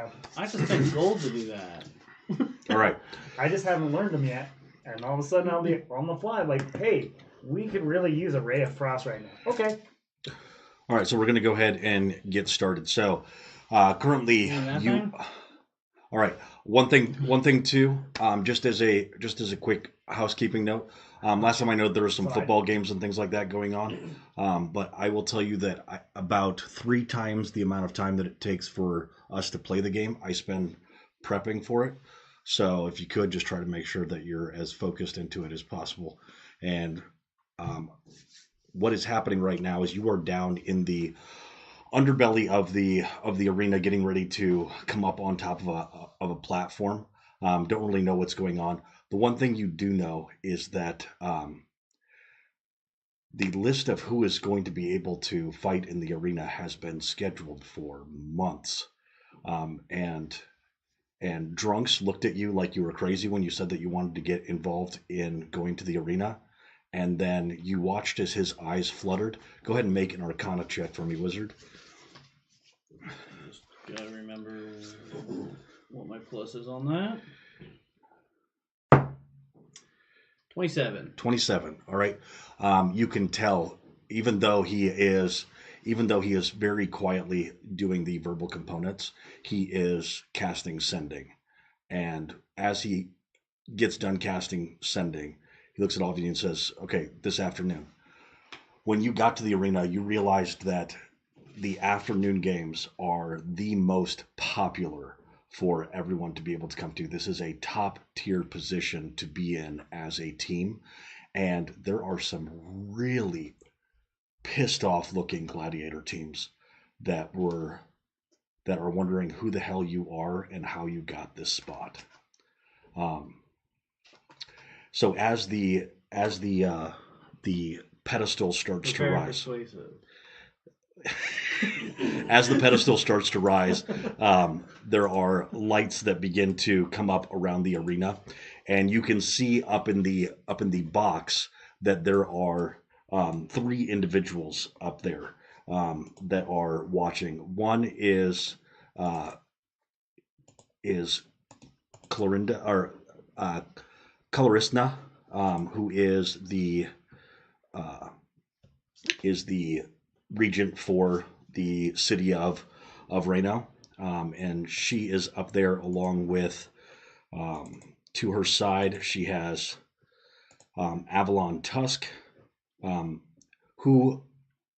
have. I have to spend gold to do that. All right. I just haven't learned them yet. And all of a sudden I'll be on the fly like, hey, we could really use a Ray of Frost right now. Okay. All right. So we're going to go ahead and get started. So currently that you. thing? All right. One thing too. Just as a quick housekeeping note. Last time I know there were some Fine. football games and things like that going on. But I will tell you that about 3 times the amount of time that it takes for us to play the game, I spend prepping for it. So if you could just try to make sure that you're as focused into it as possible. And what is happening right now is you are down in the underbelly of the arena, getting ready to come up on top of a platform. Don't really know what's going on. The one thing you do know is that the list of who is going to be able to fight in the arena has been scheduled for months, and Drunks looked at you like you were crazy when you said that you wanted to get involved in going to the arena, and then you watched as his eyes fluttered. Go ahead and make an Arcana check for me, Wizard. Just gotta remember what my plus is on that. 27. 27. All right. You can tell, even though he is very quietly doing the verbal components, he is casting sending. And as he gets done casting sending, he looks at all of you and says, okay, this afternoon. When you got to the arena, you realized that the afternoon games are the most popular for everyone to be able to come to. This is a top tier position to be in as a team. And there are some really pissed off looking gladiator teams that are wondering who the hell you are and how you got this spot. So as the pedestal starts to rise, Persuasive. as the pedestal starts to rise, there are lights that begin to come up around the arena, and you can see up in the box that there are 3 individuals up there that are watching. One is Clorinda or Colorisna, who is the regent for the city of Reno, and she is up there along with, to her side, she has Avalon Tusk, who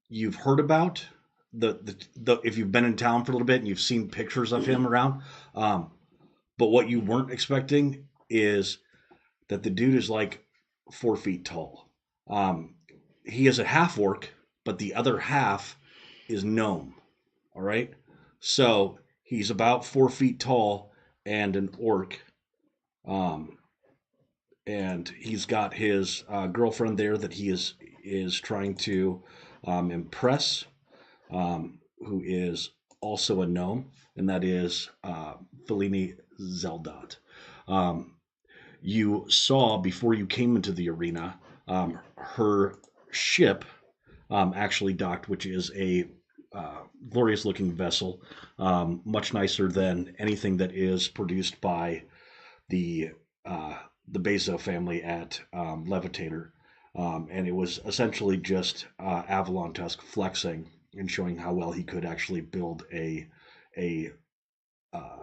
you've heard about. The if you've been in town for a little bit and you've seen pictures of him around, but what you weren't expecting is that the dude is like 4 feet tall. He is a half orc, but the other half is gnome. All right, so he's about 4 feet tall and an orc, and he's got his girlfriend there that he is trying to impress, who is also a gnome, and that is Fellini Zeldot. You saw before you came into the arena, her ship actually docked, which is a glorious looking vessel, much nicer than anything that is produced by the Bezo family at Levitator. And it was essentially just Avalon Tusk flexing and showing how well he could actually build a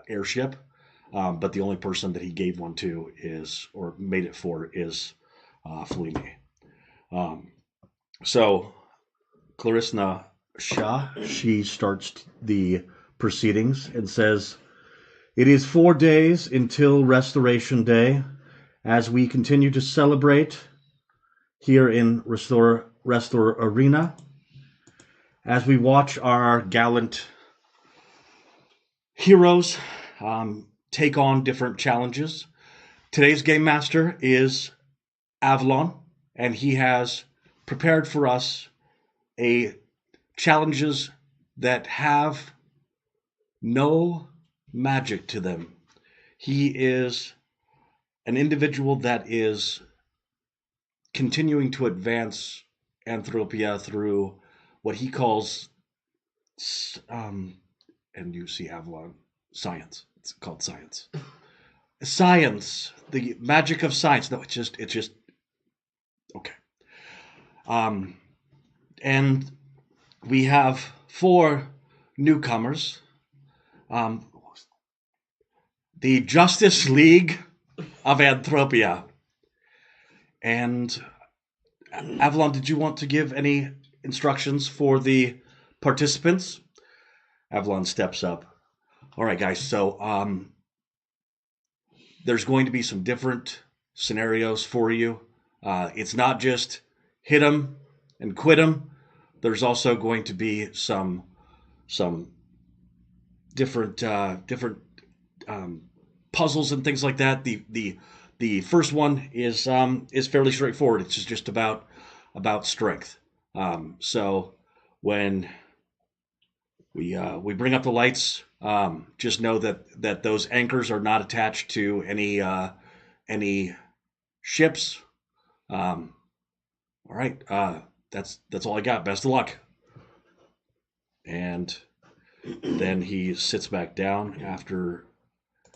airship. But the only person that he gave one to or made it for, is Fellini. So Clarissa Shah, she starts the proceedings and says, "It is 4 days until Restoration Day, as we continue to celebrate here in Restore Arena, as we watch our gallant heroes take on different challenges. Today's game master is Avalon, and he has prepared for us challenges that have no magic to them. He is an individual that is continuing to advance Anthropia through what he calls, and you see Avalon science. It's called science. Science, the magic of science. No, it's just okay. And we have 4 newcomers. The Justice League of Anthropia. And Avalon, did you want to give any instructions for the participants? Avalon steps up. All right, guys. So there's going to be some different scenarios for you. It's not just hit them and quit them. There's also going to be some different puzzles and things like that. The first one is fairly straightforward. It's just about strength. So when we bring up the lights, just know that those anchors are not attached to any ships. All right. That's all I got. Best of luck. And then he sits back down after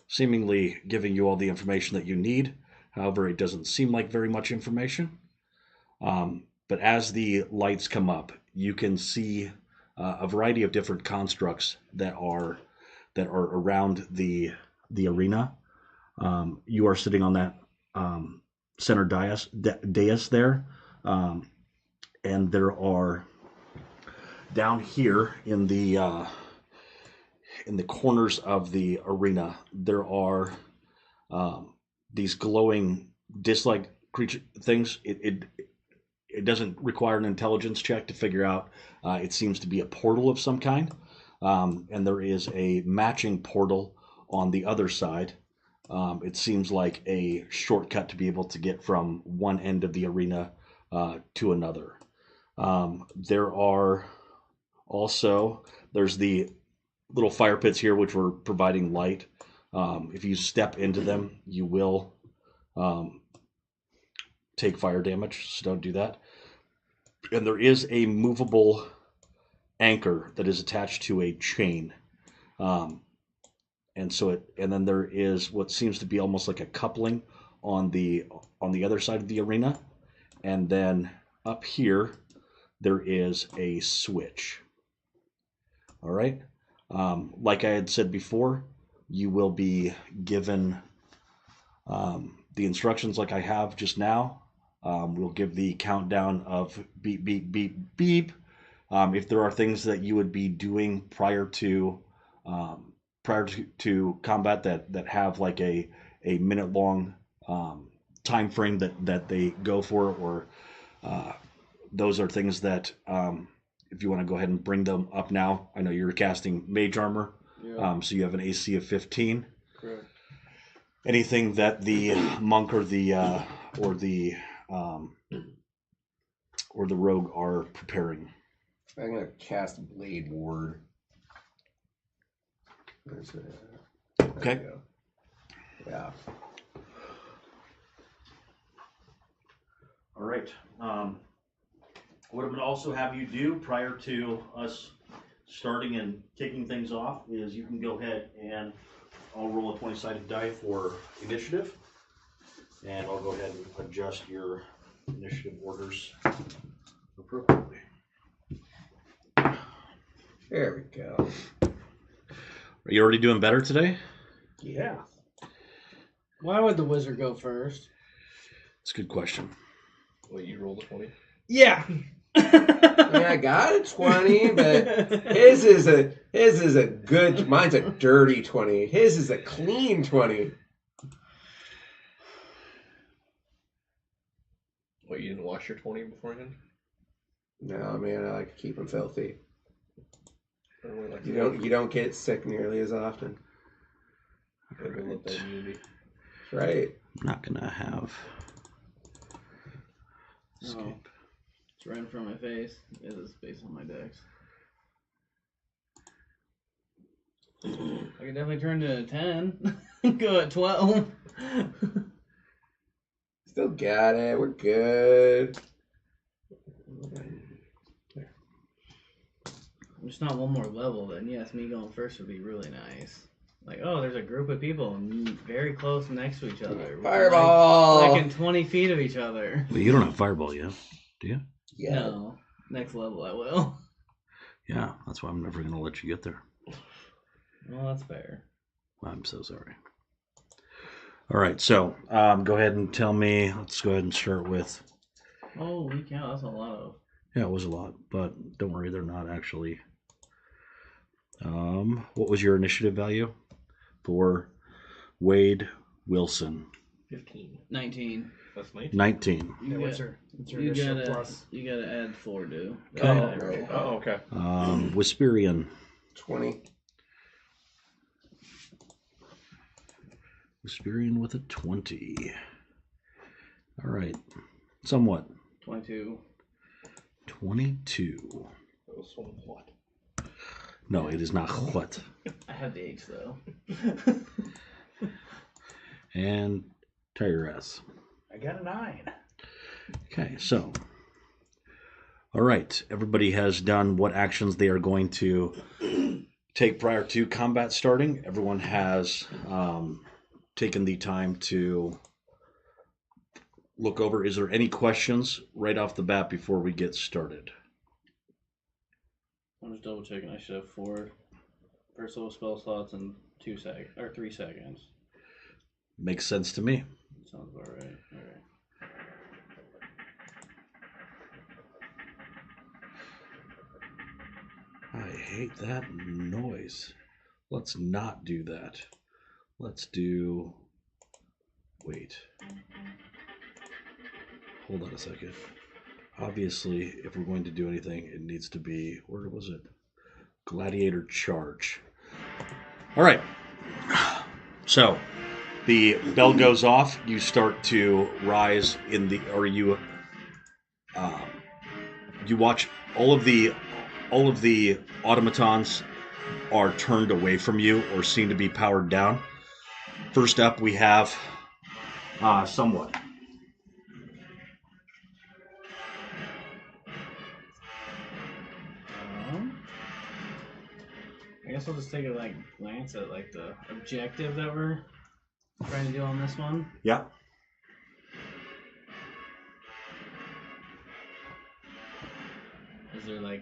seemingly giving you all the information that you need. However, it doesn't seem like very much information. But as the lights come up, you can see a variety of different constructs that are around the arena. You are sitting on that center dais there, and there are down here in the corners of the arena, there are these glowing disc-like creature things. It doesn't require an intelligence check to figure out. It seems to be a portal of some kind, and there is a matching portal on the other side. It seems like a shortcut to be able to get from one end of the arena to another. There are also, there's the little fire pits here which were providing light. If you step into them, you will take fire damage, so don't do that. And there is a movable anchor that is attached to a chain. And then there is what seems to be almost like a coupling on the other side of the arena. And then up here, there is a switch. All right. Like I had said before, you will be given the instructions like I have just now. We'll give the countdown of beep, beep, beep, beep. If there are things that you would be doing prior to combat that have like a minute long time frame that they go for, or those are things that if you want to go ahead and bring them up now. I know you're casting mage armor, so you have an AC of 15. Correct. Anything that the monk or the rogue are preparing. I'm gonna cast Blade Ward. Okay. Yeah. All right. What I'm going to also have you do prior to us starting and kicking things off is you can go ahead and I'll roll a 20-sided die for initiative, and I'll go ahead and adjust your initiative orders appropriately. There we go. Are you already doing better today? Yeah. Why would the wizard go first? It's a good question. Wait, you rolled a 20? Yeah. Yeah, I got a 20, but his is a good. Mine's a dirty 20. His is a clean 20. Wait, you didn't wash your 20 beforehand? No, man, I like to keep them filthy. Like You don't get sick nearly as often. Let that immunity. Right. I'm not going to have... Oh, it's right in front of my face. It is based on my dex. I could definitely turn to a 10. Go at 12. Still got it. We're good. Just not one more level, then. Yes, me going first would be really nice. Like, oh, there's a group of people very close next to each other. Fireball! Like in 20 feet of each other. Well, you don't have fireball yet, do you? Yeah. No. Next level, I will. Yeah, that's why I'm never going to let you get there. Well, that's fair. I'm so sorry. All right, so go ahead and tell me. Let's go ahead and start with. Holy cow, that's a lot of. Yeah, it was a lot, but don't worry, they're not actually. What was your initiative value for Wade Wilson? 15. 19. That's 19. 19. Yeah, what's your You initiative gotta, plus? you gotta add 4 to. Oh, Oh, okay. Wisperian. 20. Wisperian with a 20. All right, somewhat. 22. 22. That was so what? No, it is not what. I have the H though. And Tyrus. I got a 9. Okay, so. All right, everybody has done what actions they are going to take prior to combat starting. Everyone has taken the time to look over. Is there any questions right off the bat before we get started? I'm just double checking. I should have 4 first level spell slots and 3 seconds. Makes sense to me. Sounds about right. Alright. I hate that noise. Let's not do that. Let's do... Wait. Hold on a second. Obviously, if we're going to do anything, it needs to be... Where was it? Gladiator Charge. All right. So, the bell goes off. You start to rise in the... Or you... you watch all of the automatons are turned away from you or seem to be powered down. First up, we have Somewhat. I guess I'll just take a glance at the objective that we're trying to do on this one. Yeah. Is there I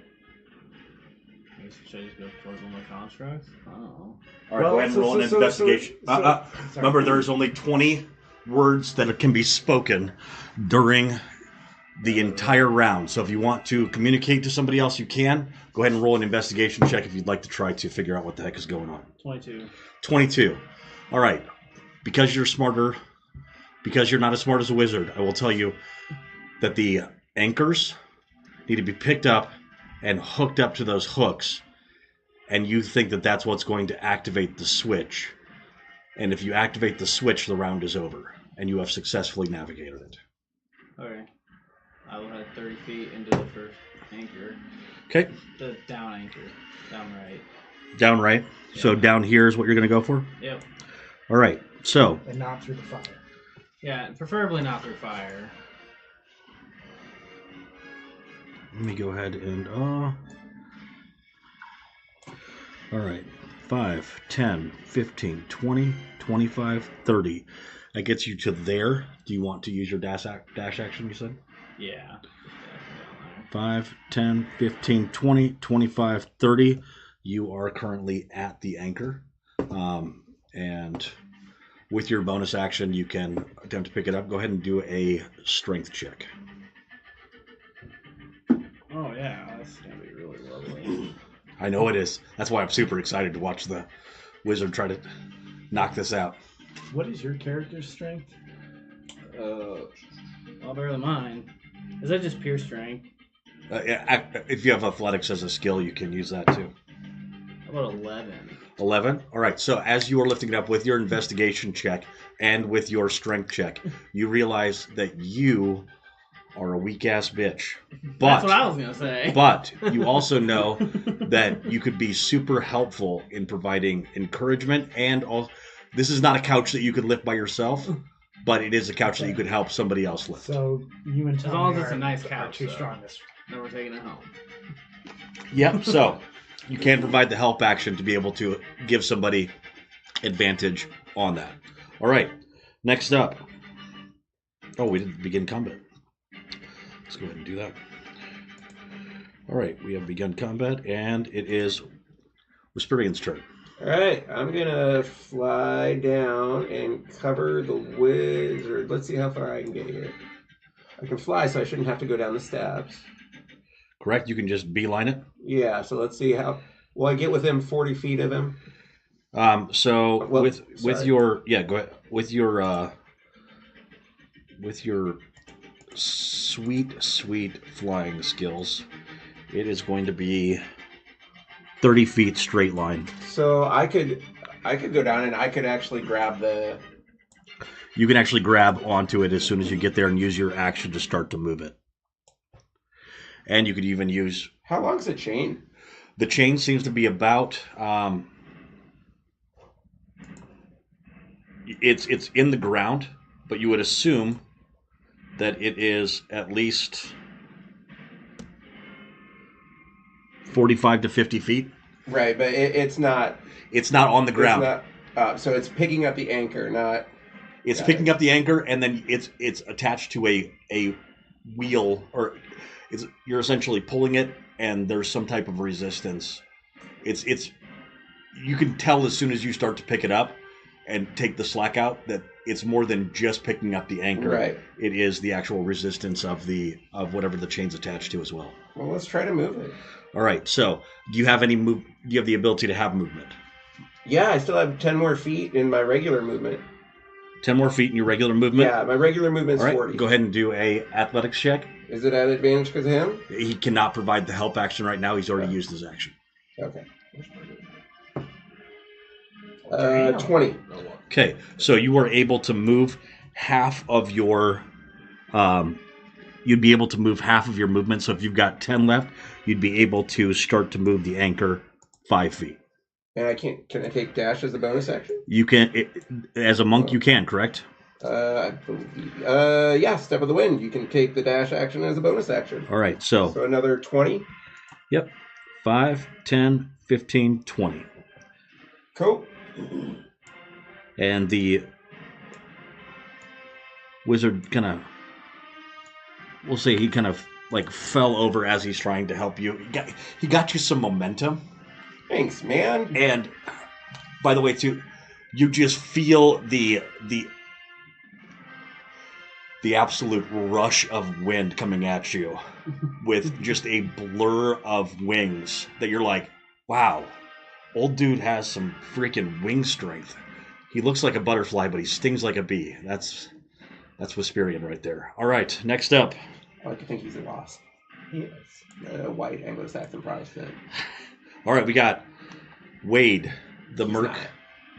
guess should I just go towards one of my constructs? I don't know. All right, go ahead and roll an investigation. Remember, there's only 20 words that can be spoken during the entire round. So if you want to communicate to somebody else, you can. Go ahead and roll an investigation check if you'd like to try to figure out what the heck is going on. 22. 22. All right. Because you're smarter, because you're not as smart as a wizard, I will tell you that the anchors need to be picked up and hooked up to those hooks. And you think that that's what's going to activate the switch. And if you activate the switch, the round is over. And you have successfully navigated it. Okay. I will head 30 feet into the first anchor. Okay. The down anchor. Down right. Down right. Yeah. So down here is what you're going to go for? Yep. All right. So. And not through the fire. Yeah, preferably not through fire. Let me go ahead and... all right. 5, 10, 15, 20, 25, 30. That gets you to there. Do you want to use your dash action, you said? Yeah. 5, 10, 15, 20, 25, 30. You are currently at the anchor. And with your bonus action, you can attempt to pick it up. Go ahead and do a strength check. Oh, yeah. That's going to be really lovely. I know it is. That's why I'm super excited to watch the wizard try to knock this out. What is your character's strength? Well, better than mine. Is that just pure strength? If you have athletics as a skill, you can use that too. How about 11? 11? All right. So as you are lifting it up with your investigation check and with your strength check, you realize that you are a weak-ass bitch. But, that's what I was going to say. But you also know that you could be super helpful in providing encouragement and all. This is not a couch that you could lift by yourself, but it is a couch that you could help somebody else lift. So you and Tommy long as it's a are- nice are couch, two though. strongest. Then we're taking it home. Yep. So you can provide the help action to be able to give somebody advantage on that. All right. Next up. Oh, we didn't begin combat. Let's go ahead and do that. All right. We have begun combat, and it is Wisperion's turn. All right, I'm gonna fly down and cover the wizard. Let's see how far I can get here. I can fly, so I shouldn't have to go down the steps. Correct? You can just beeline it. Yeah, so let's see how. Will I get within 40 feet of him? So Well, with sorry. your go ahead with your sweet flying skills, it is going to be 30 feet straight line. So I could go down and I could actually grab the. You can actually grab onto it as soon as you get there and use your action to start to move it. And you could even use How long's the chain? the chain. Seems to be about it's in the ground, but you would assume that it is at least 45 to 50 feet. Right, but it's not. It's not on the ground. It's not, so it's picking up the anchor, not. It's Got picking it. up the anchor, and then it's attached to a wheel, or you're essentially pulling it, and there's some type of resistance. It's you can tell as soon as you start to pick it up and take the slack out that it's more than just picking up the anchor. Right. It is the actual resistance of whatever the chain's attached to as well. Well, let's try to move it. All right. So, do you have any move? Do you have the ability to have movement? Yeah, I still have 10 more feet in my regular movement. 10 more feet in your regular movement. Yeah, my regular movement's All right. 40. Go ahead and do a athletics check. Is it at advantage because of him? He cannot provide the help action right now. He's already used his action. Okay. Damn. 20. Okay, so you were able to move half of your. You'd be able to move half of your movement. So if you've got 10 left, you'd be able to start to move the anchor 5 feet. And I can't. Can I take dash as a bonus action? You can, as a monk, you can, correct? I believe. Yeah, step of the wind. You can take the dash action as a bonus action. All right, so So another 20. yep, 5, 10, 15, 20. Cool. And the wizard kind of, we'll say he kind of like fell over as he's trying to help you. He got you some momentum. Thanks, man. And by the way, too, you just feel the absolute rush of wind coming at you with just a blur of wings that you're like, wow, old dude has some freaking wing strength. He looks like a butterfly, but he stings like a bee. That's Wisperian right there. All right, next up. I like to think he's a wasp. He is. White Anglo-Saxon Protestant. All right, we got Wade, the He's Merc, not.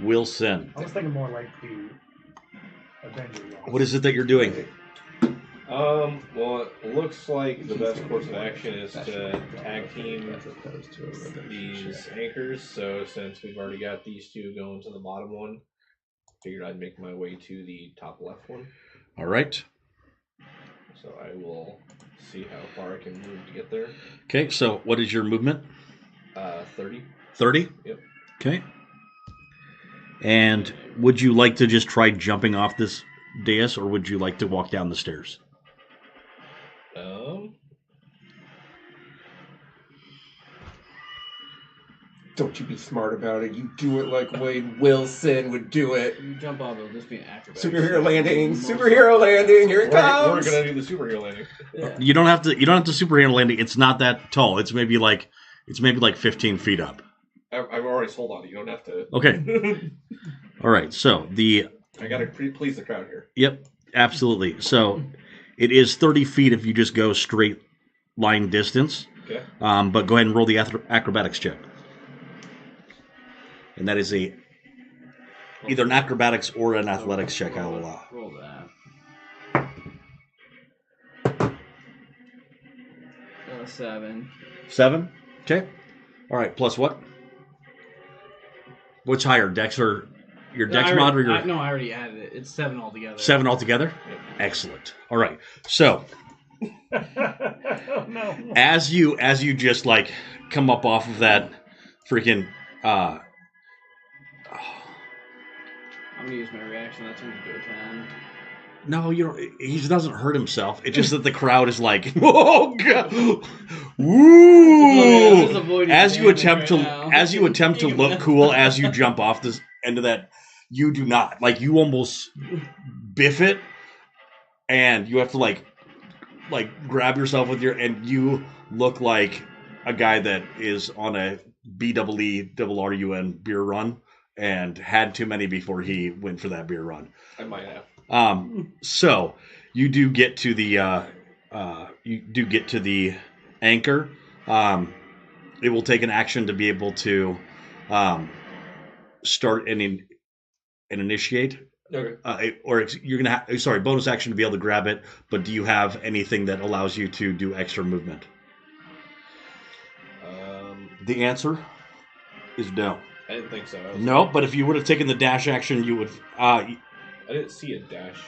Wilson. I was thinking more like the Avenger. What is it that you're doing? Well, it looks like the best course of action is That's to right. tag team As opposed to a regular these check. anchors. So since we've already got these two going to the bottom one, figured I'd make my way to the top left one. All right. So I will see how far I can move to get there. Okay, so what is your movement? 30. 30? Yep. Okay. And would you like to just try jumping off this dais, or would you like to walk down the stairs? Don't you be smart about it. You do it like Wade Wilson would do it. You jump off, it'll just be an acrobat. Superhero landing. Superhero landing. Here it We're comes. gonna do the superhero landing. Yeah. You don't have to superhero landing. It's not that tall. It's maybe like 15 feet up. I've already sold on it. You don't have to. Okay. All right. So I gotta please the crowd here. yep, absolutely. So it is 30 feet if you just go straight line distance. Okay. But go ahead and roll the acrobatics check. And that is either an acrobatics or an athletics check I will allow. Roll that. 7. 7? Okay. All right. Plus what? What's higher, Dex or your Dex mod or your No, I already added it. It's 7 altogether. 7 altogether? Excellent. All right. So Oh, no. as you just like come up off of that freaking I'm gonna use my reaction. That's gonna do a 10. No, he doesn't hurt himself. It's just that the crowd is like, oh god, woo! I'm just avoiding As you damage attempt right to now. as you attempt to look cool as you jump off this end of that, you do not. Like you almost biff it, and you have to like grab yourself with your, and you look like a guy that is on a BEE beer run and had too many before he went for that beer run. I might have. So you do get to the anchor. It will take an action to be able to start and initiate. Okay. You're gonna have bonus action to be able to grab it. But do you have anything that allows you to do extra movement? The answer is no. I didn't think so. No, but if you would have taken the dash action, you would. I didn't see a dash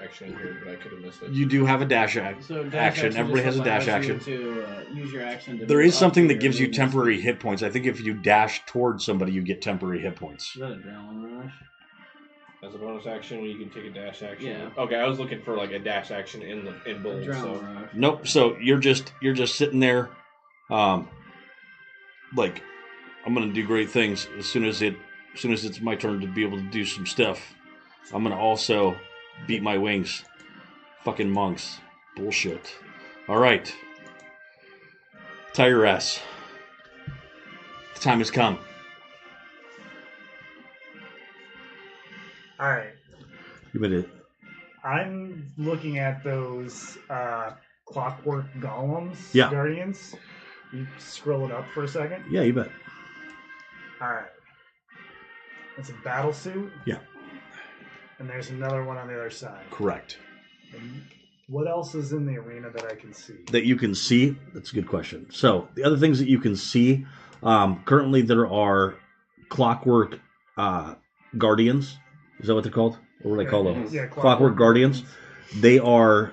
action here, but I could have missed it. You do have a dash action. So dash action. Everybody has a dash allows you action. To use your action. To There move is up something to that your gives you movement temporary speed. hit points. I think if you dash towards somebody, you get temporary hit points. Is that adrenaline rush? As a bonus action, when you can take a dash action. Yeah. Okay, I was looking for like a dash action in bold. So. Adrenaline rush. Nope. So you're just sitting there, like I'm gonna do great things as soon as it's my turn to be able to do some stuff. I'm gonna also beat my wings. Fucking monks. Bullshit. All right. Tie your ass. The time has come. All right. You made it. I'm looking at those clockwork golems, Yeah. guardians. You scroll it up for a second. Yeah, you bet. All right. It's a battle suit. Yeah. And there's another one on the other side. Correct. And what else is in the arena that I can see? That you can see? That's a good question. So the other things that you can see, currently there are clockwork guardians. Is that what they're called? What do they call them? Yeah, Clockwork guardians. They are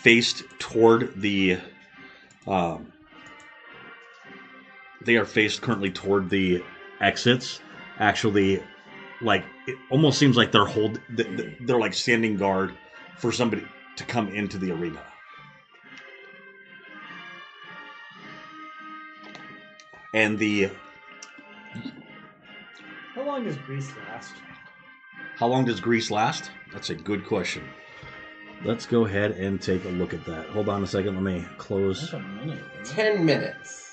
faced toward the. They are faced currently toward the exits. Actually, like it almost seems like they're like standing guard for somebody to come into the arena. And How long does Greece last? how long does Greece last? That's a good question. Let's go ahead and take a look at that. Hold on a second. Let me close. That's a minute. Right? 10 minutes.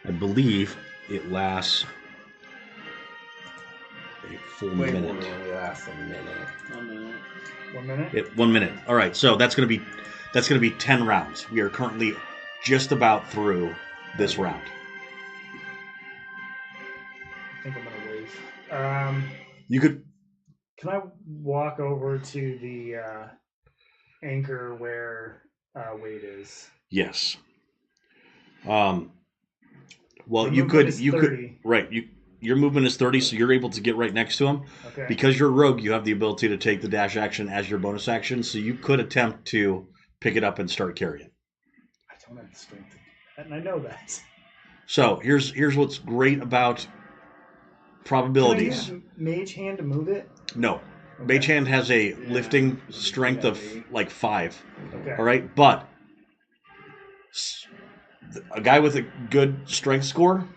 I believe it lasts a full Wait, minute. only lasts a minute. 1 minute. 1 minute? 1 minute. All right, so that's gonna be 10 rounds. We are currently just about through this round. I think I'm gonna wait. You could. Can I walk over to the anchor where Wade is? Yes. Well, My you movement could. is You 30. could. Right. Your movement is 30, so you're able to get right next to him. Okay. Because you're a rogue, you have the ability to take the dash action as your bonus action, so you could attempt to pick it up and start carrying. I don't have the strength to do that, and I know that. So here's what's great about probabilities. Can I use Mage Hand to move it? No, Okay. Mage Hand has a Yeah. lifting strength of like 5. Okay. All right, but a guy with a good strength score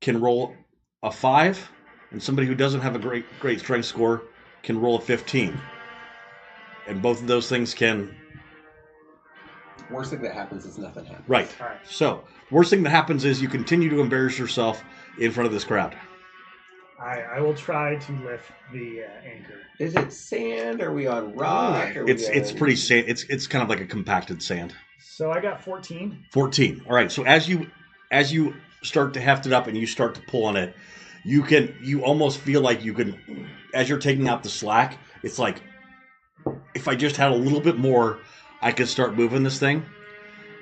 can roll a 5, and somebody who doesn't have a great strength score can roll a 15. And both of those things can. Worst thing that happens is nothing happens. Right. All right. So, worst thing that happens is you continue to embarrass yourself in front of this crowd. I will try to lift the anchor. Is it sand? Are we on rock? Are we It's on- pretty sand. It's kind of like a compacted sand. So I got 14. 14. All right. So as you start to heft it up and you start to pull on it, you almost feel like you can, as you're taking out the slack, it's like, if I just had a little bit more, I could start moving this thing.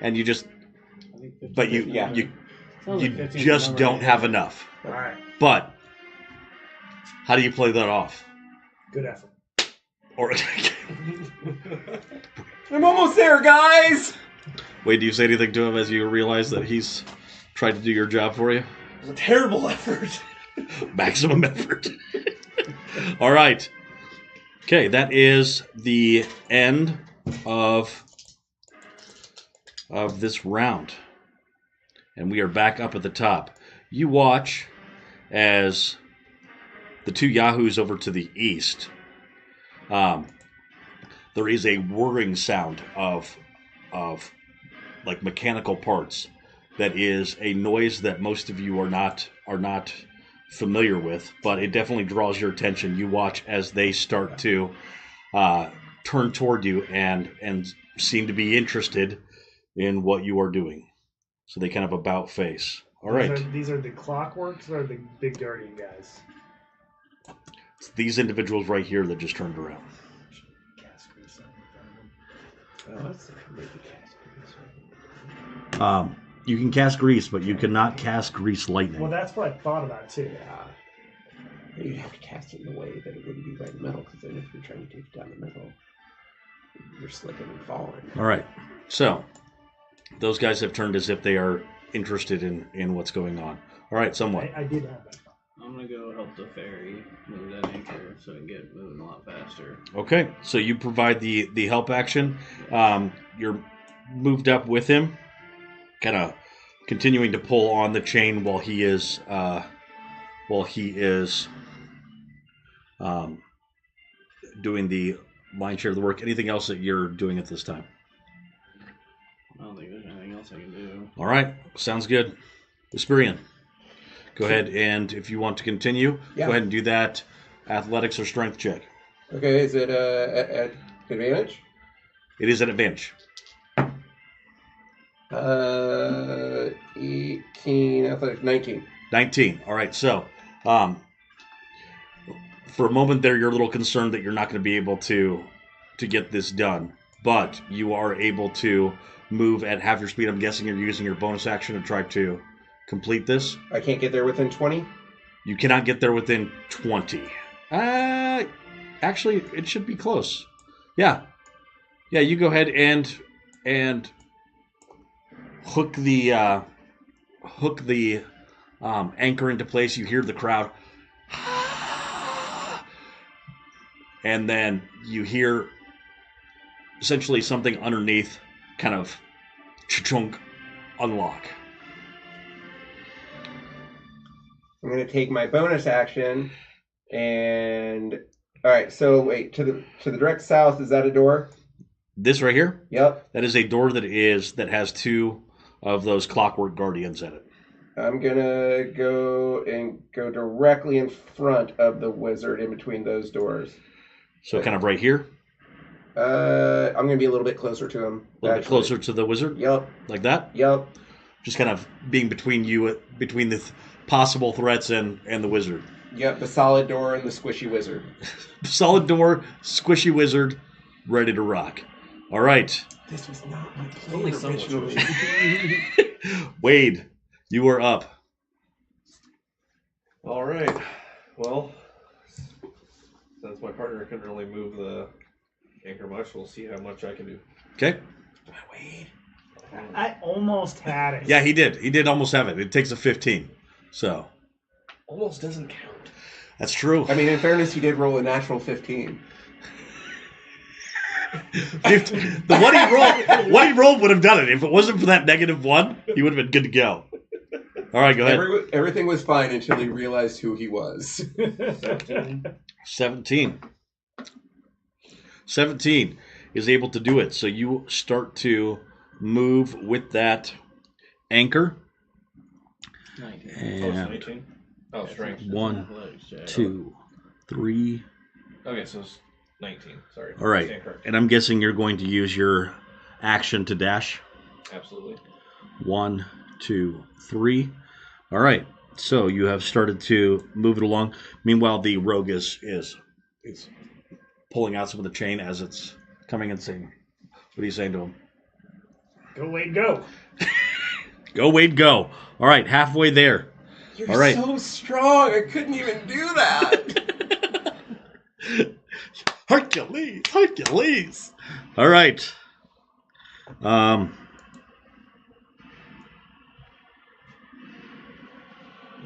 And you just, I think 15 but you Yeah. you Sounds you like 15 just number don't right have there. enough. All right. But how do you play that off? Good effort. Or I'm almost there, guys! wait, do you say anything to him as you realize that he's tried to do your job for you? It was a terrible effort. Maximum effort. All right. Okay, that is the end of this round. And we are back up at the top. You watch as the two Yahoos over to the east. There is a whirring sound of like mechanical parts. That is a noise that most of you are not familiar with, but it definitely draws your attention. You watch as they start to turn toward you and seem to be interested in what you are doing. So they kind of about face. All right. These are the Clockworks or the Big Guardian guys? It's these individuals right here that just turned around. Cast grease on them. Oh, that's maybe cast grease. You can cast grease, but you cannot cast grease lightning. Well, that's what I thought about too. Yeah. You'd have to cast it in a way that it wouldn't be right in the middle, because then if you're trying to take it down the middle, you're slipping and falling. All right. So those guys have turned as if they are interested in what's going on. All right, somewhat. I did have that. I'm gonna go help the ferry move that anchor so it can get moving a lot faster. Okay, so you provide the help action. You're moved up with him, kind of continuing to pull on the chain while he is doing the lion's share of the work. Anything else that you're doing at this time? I don't think there's anything else I can do. All right, sounds good. Vesperian, go ahead, and if you want to continue, Yeah. go ahead and do that athletics or strength check. Okay, is it at advantage? It is an advantage. 18, athletics, 19. 19. All right, so for a moment there, you're a little concerned that you're not going to be able to get this done, but you are able to move at half your speed. I'm guessing you're using your bonus action to try to complete this. I can't get there within 20? You cannot get there within 20. Actually, it should be close. Yeah, you go ahead and hook the anchor into place. You hear the crowd, and then you hear essentially something underneath kind of chunk unlock. I'm going to take my bonus action and... All right, so wait, to the direct south, is that a door? This right here, Yep. that is a door that has two of those clockwork guardians in it. I'm going to go directly in front of the wizard in between those doors. So kind of right here, I'm going to be a little bit closer to him. a little bit closer to the wizard, Yep. like that. Yep. Just kind of being between the possible threats and the wizard. Yep, the solid door and the squishy wizard. Solid door, squishy wizard, ready to rock. All right. This was not my plan Only somewhat originally. Wade, you are up. All right. Well, since my partner couldn't really move the anchor much, we'll see how much I can do. Okay. Wait. I almost had it. Yeah, he did. He did almost have it. It takes a 15. So Almost doesn't count. that's true. I mean, in fairness, he did roll a natural 15. What he rolled would have done it. If it wasn't for that -1, he would have been good to go. All right, go ahead. Everything was fine until he realized who he was. 17. 17 is able to do it. So you start to move with that anchor. 19. Oh, it's And 19? Oh, strength. 1, Athletics check. 2, 3. Okay, so it's 19. Sorry. All right. Stand corrected. And I'm guessing you're going to use your action to dash. Absolutely. 1, 2, 3. All right. So you have started to move it along. Meanwhile, the rogue is pulling out some of the chain as it's coming and saying, "What are you saying to him?" Go, Wade, go. Go, Wade, go. All right, halfway there. You're All right. so strong. I couldn't even do that. Hercules. All right.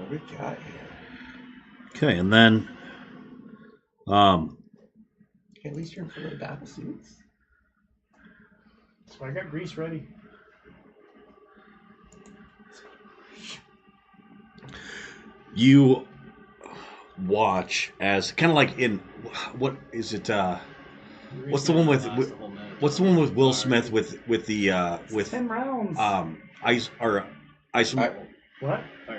What we got here? Okay, and then At least you're in full of battle suits. So I got grease ready. you watch as kind of like in what is it? What's the one with Will Smith with the with 10 rounds. ice or ice What?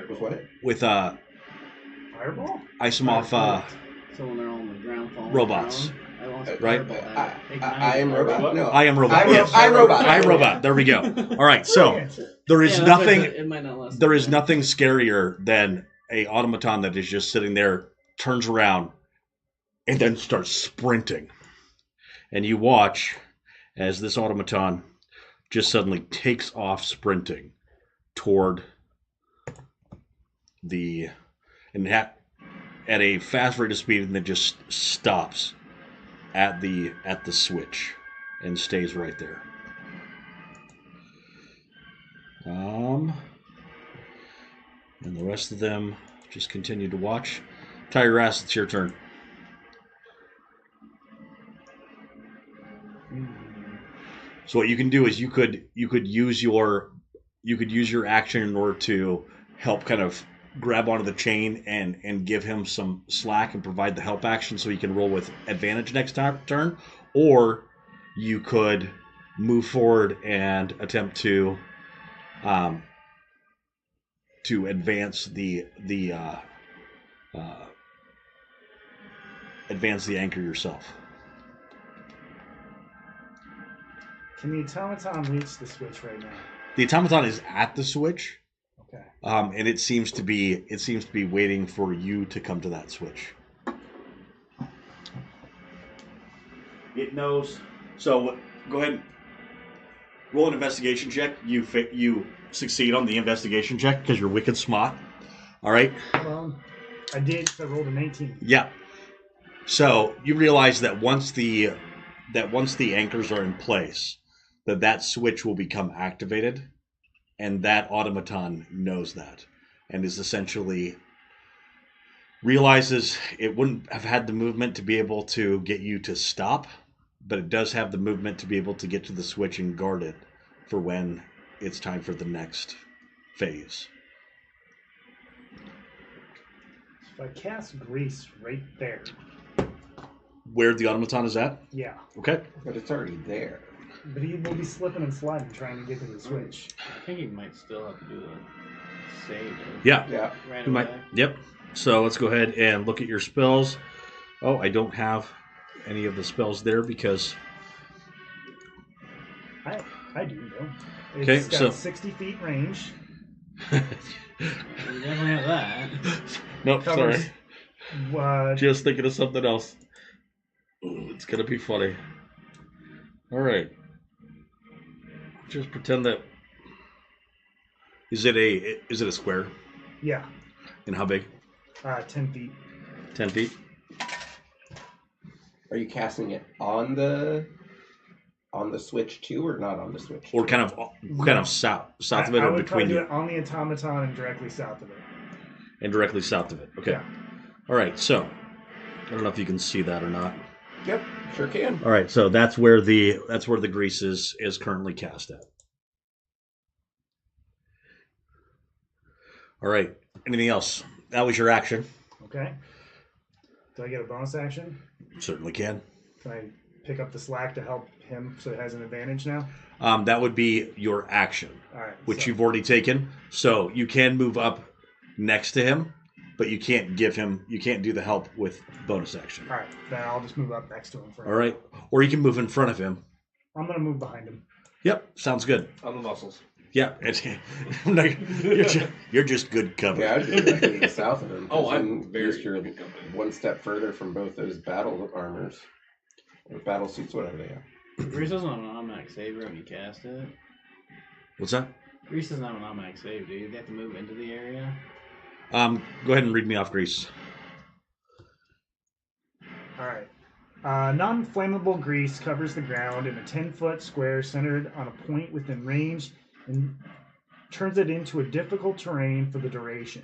With what? with Fireball? Isomorph So when they're all on the ground falling robots. down, I lost a Right? fireball at it. I am robot. No, I am robot. I Yes. robot. I robot. There we go. All right, so there is Yeah, that's why I nothing. said it might not last There that is long. nothing scarier than a automaton that is just sitting there, turns around, and then starts sprinting. And you watch as this automaton just suddenly takes off sprinting toward the at a fast rate of speed, and then just stops at the switch and stays right there. And the rest of them just continue to watch. Tiger Ass, it's your turn. So what you can do is you could use your action in order to help kind of grab onto the chain and give him some slack and provide the help action so he can roll with advantage next turn, or you could move forward and attempt to advance the anchor yourself. Can the automaton reach the switch right now? The automaton is at the switch, Okay. and it seems to be waiting for you to come to that switch. It knows. So go ahead. Roll an investigation check. You succeed on the investigation check because you're wicked smart. All right. Well, I did. So I rolled a 19. Yeah. So you realize that once the anchors are in place, that switch will become activated, and that automaton knows that, and is essentially realizes it wouldn't have had the movement to be able to get you to stop, but it does have the movement to be able to get to the switch and guard it for when it's time for the next phase. If I cast grease right there. Where the automaton is at? Yeah. Okay. But it's already there. But he will be slipping and sliding trying to get to the switch. I think he might still have to do the save. Yeah. Yeah. Right You away. might. Yep. So let's go ahead and look at your spells. Oh, I don't have any of the spells there because. I do though. Okay, It's got so- 60 feet range. You definitely have that. Nope. Covers. Sorry. Just thinking of something else. It's gonna be funny. All right. Just pretend that. Is it a square? Yeah. And how big? 10 feet. 10 feet. Are you casting it on the switch too, or not on the switch? Or kind of south of it, I or would probably between do you, it on the automaton and directly south of it. and directly south of it. Okay. Yeah. All right. So I don't know if you can see that or not. Yep, sure can. All right. So that's where the grease is currently cast at. All right. Anything else? That was your action. Okay. Do I get a bonus action? Certainly can. Can I pick up the slack to help him so it has an advantage now? That would be your action, All right. which so- you've already taken. So you can move up next to him, but you can't do the help with bonus action. All right. Then I'll just move up next to him for. All right. Or you can move in front of him. I'm gonna move behind him. Yep. Sounds good. On the muscles. Yeah. You're just good cover. Yeah, I'd go to the south of him. Oh, I'm Then very at least you're good company. one step further from both those battle armors. Or battle suits, whatever they are. Grease doesn't have an automatic save when you cast it. What's that? Grease doesn't have an automatic save, dude. They have to move into the area. Go ahead and read me off grease. All right. Non-flammable grease covers the ground in a 10-foot square centered on a point within range and turns it into a difficult terrain for the duration.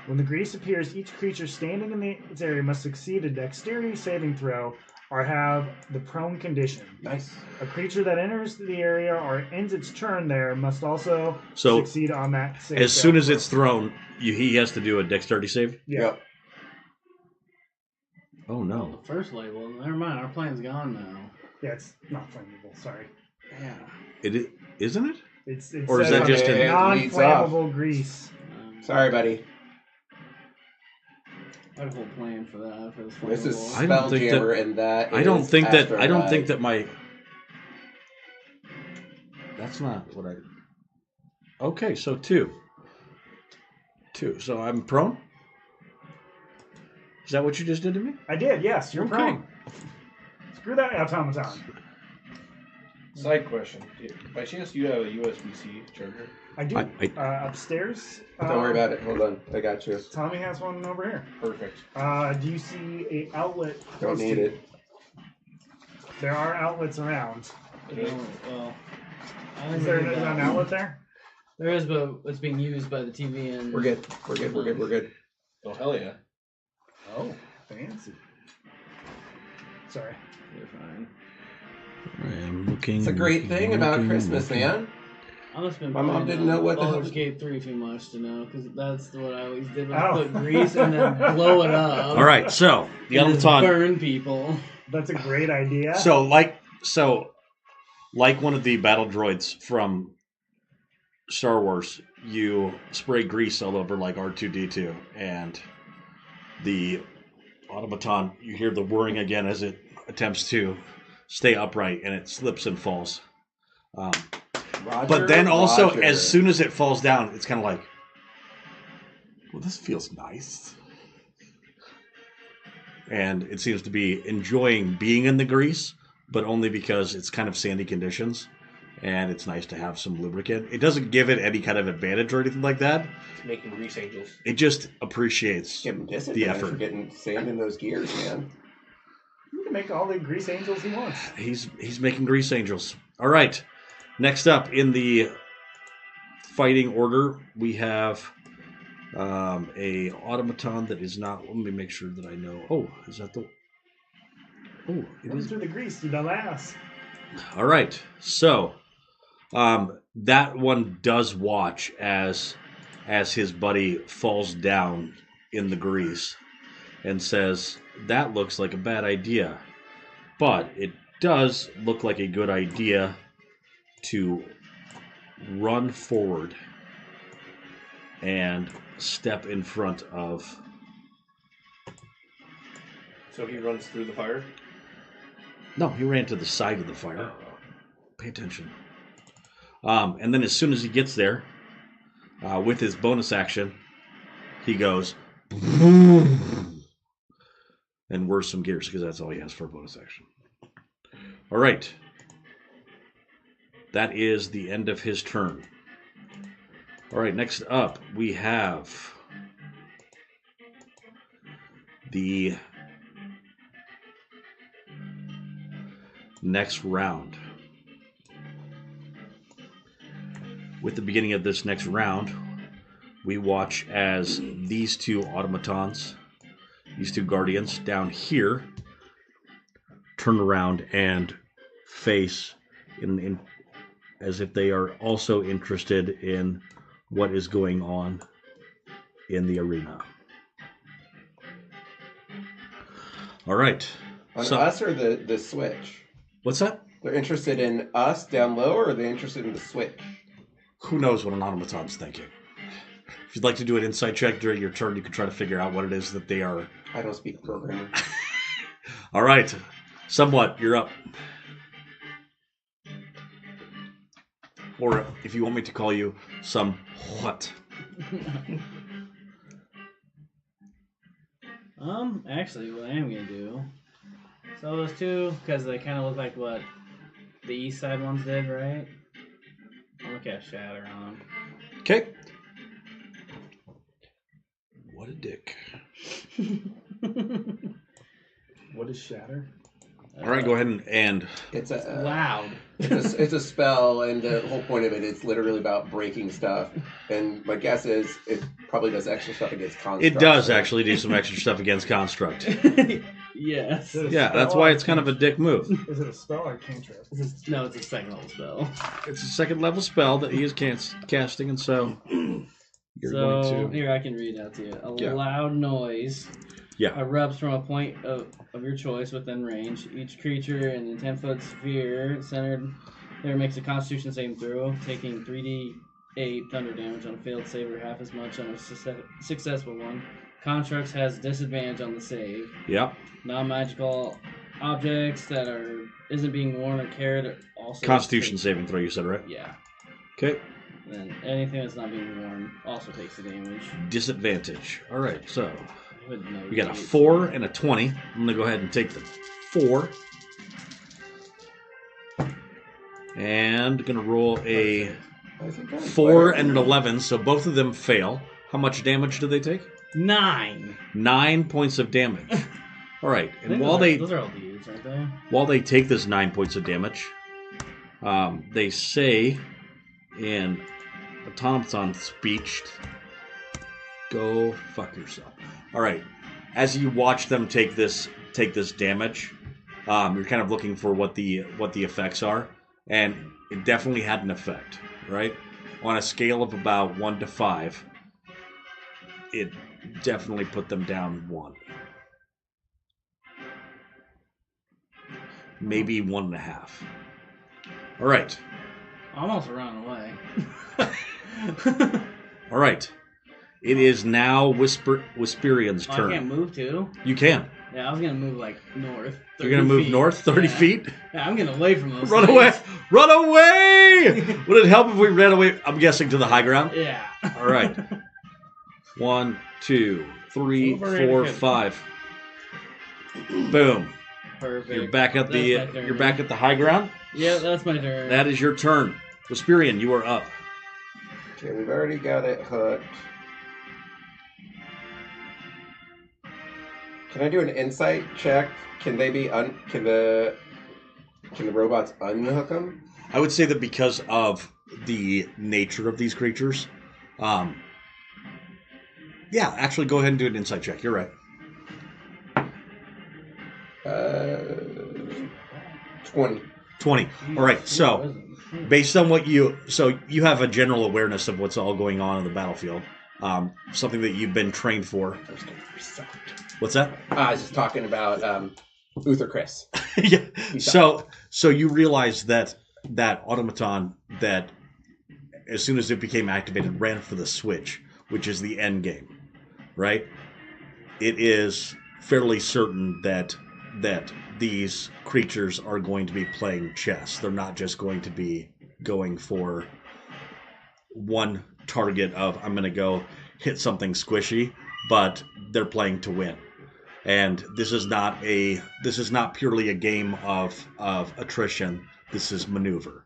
When the grease appears, each creature standing in its area must succeed a dexterity saving throw or have the prone condition. Nice. A creature that enters the area or ends its turn there must also So, succeed on that save. as soon as it's thrown, he has to do a dexterity save? Yeah. Yep. Oh, no. The first label. Never mind. Our plan's gone now. Yeah, it's not flammable. Sorry. Yeah. Isn't it? It's Or is that just an- non-flammable grease. Sorry, buddy. I had a whole plan for that. For this This is flammable. I don't think that- Spelljammer, and that I don't is think that. I don't Astroride. think that my. That's not what I. Okay, so 2. 2. So I'm prone. Is that what you just did to me? I did. Yes, you're Okay. prone. Screw that automaton. Side question: by chance, do you have a USB-C charger? I do. I- Upstairs. Don't worry about it. Hold on. I got you. Tommy has one over here. Perfect. Do you see a outlet? Don't close to need you? it. There are outlets around. No, well, I don't Is there think an that- outlet there? There is, but it's being used by the TV and. We're good. We're good. We're good. We're good. Oh hell yeah! Oh, fancy. Sorry. You're fine. I'm looking. It's a great thing about Christmas, man. I've just been My mom playing, didn't know what the hell- Baldur's Gate 3 too much to know, because that's what I always did. When Oh. I put grease and then blow it up. All right, so the and just automaton. burn people. That's a great idea. So like one of the battle droids from Star Wars, you spray grease all over like R2D2, and the automaton. You hear the whirring again as it attempts to stay upright, and it slips and falls. Roger, But then also, Roger. as soon as it falls down, it's kind of like, well, this feels nice. And it seems to be enjoying being in the grease, but only because it's kind of sandy conditions. And it's nice to have some lubricant. It doesn't give it any kind of advantage or anything like that. It's making grease angels. It just appreciates. Give him the disadvantage effort. for getting sand in those gears, man. You can make all the grease angels he wants. He's making grease angels. All right. Next up in the fighting order, we have a automaton that is not. Let me make sure that I know. Oh, is that the? Oh, it Run is. through the grease, you dumbass. All right. So, that one does watch as his buddy falls down in the grease, and says, "That looks like a bad idea, but it does look like a good idea to run forward and step in front of." So he runs through the fire. No, he ran to the side of the fire. Pay attention. And then as soon as he gets there, with his bonus action, he goes and whirs some gears because that's all he has for a bonus action. All right. That is the end of his turn. All right, next up we have the next round. With the beginning of this next round, we watch as these two automatons, these two guardians down here, turn around and face in as if they are also interested in what is going on in the arena. All right. On So- us or the switch? What's that? They're interested in us down low, or are they interested in the switch? Who knows what an automaton's thinking? If you'd like to do an insight check during your turn, you can try to figure out what it is that they are. I don't speak programmer. All right. Somewhat, you're up. Or if you want me to call you, somewhat. Actually, what I am gonna do. So those two, because they kind of look like what the east side ones did, right? I'm gonna cast Shatter on Okay. What a dick. them. What is shatter? All right, go ahead and It's a Loud. it's a spell, and the whole point of it is literally about breaking stuff. And my guess is it probably does extra stuff against construct. it does actually do some extra stuff against construct. Yes. Is it a Yeah, that's spell why or it's kind of a cantrip? dick move. Is it a spell or cantrip? No, it's a second level spell. It's a second level spell that he is casting, and so you're So going to. here I can read it out to you. A Yeah. loud noise Yeah. erupts from a point of your choice within range. Each creature in the 10-foot sphere centered there makes a Constitution saving throw, taking 3d8 thunder damage on a failed save or half as much on a successful one. Constructs has disadvantage on the save. Yep. Non-magical objects that isn't being worn or carried also Constitution saving throw, you said, right? Yeah. Okay. And anything that's not being worn also takes the damage. Disadvantage. All right, so With no we got a damage. 4 and a 20. I'm going to go ahead and take the 4. And going to roll a I think I'm 4 better. and an 11, so both of them fail. How much damage do they take? 9. 9 points of damage. All right, I and think while those are all dudes, aren't they? while they take this 9 points of damage, they say in automaton speech, "Go fuck yourself." All right, as you watch them take this damage, you're kind of looking for what the effects are, and it definitely had an effect. Right, on a scale of about 1 to 5, it definitely put them down 1. Maybe 1.5. All right. Almost ran away. All right. It is now Whisperian's Oh, I turn. can't move too. You can. Yeah, I was gonna move like north. You're gonna move feet. north 30 Yeah. feet. Yeah, I'm getting away from those. Run things. away! Run away! Would it help if we ran away? I'm guessing to the high ground. Yeah. All right. 1, 2, 3, Overrated 4, kid. 5. Boom. Perfect. You're back at the That's my turn. you're back at the high ground. Yeah, that's my turn. That is your turn. Whisperian, you are up. Okay, we've already got it hooked. Can I do an insight check? Can they be can the robots unhook them? I would say that because of the nature of these creatures, yeah, actually go ahead and do an insight check. You're right. 20. 20. All right, so based on what you have a general awareness of what's all going on in the battlefield, something that you've been trained for. What's that? I was just talking about Uther Chris. Yeah. So you realize that automaton that as soon as it became activated ran for the switch, which is the end game, right? It is fairly certain that these creatures are going to be playing chess. They're not just going to be going for one target of I'm going to go hit something squishy, but they're playing to win. And this is not purely a game of attrition. This is maneuver.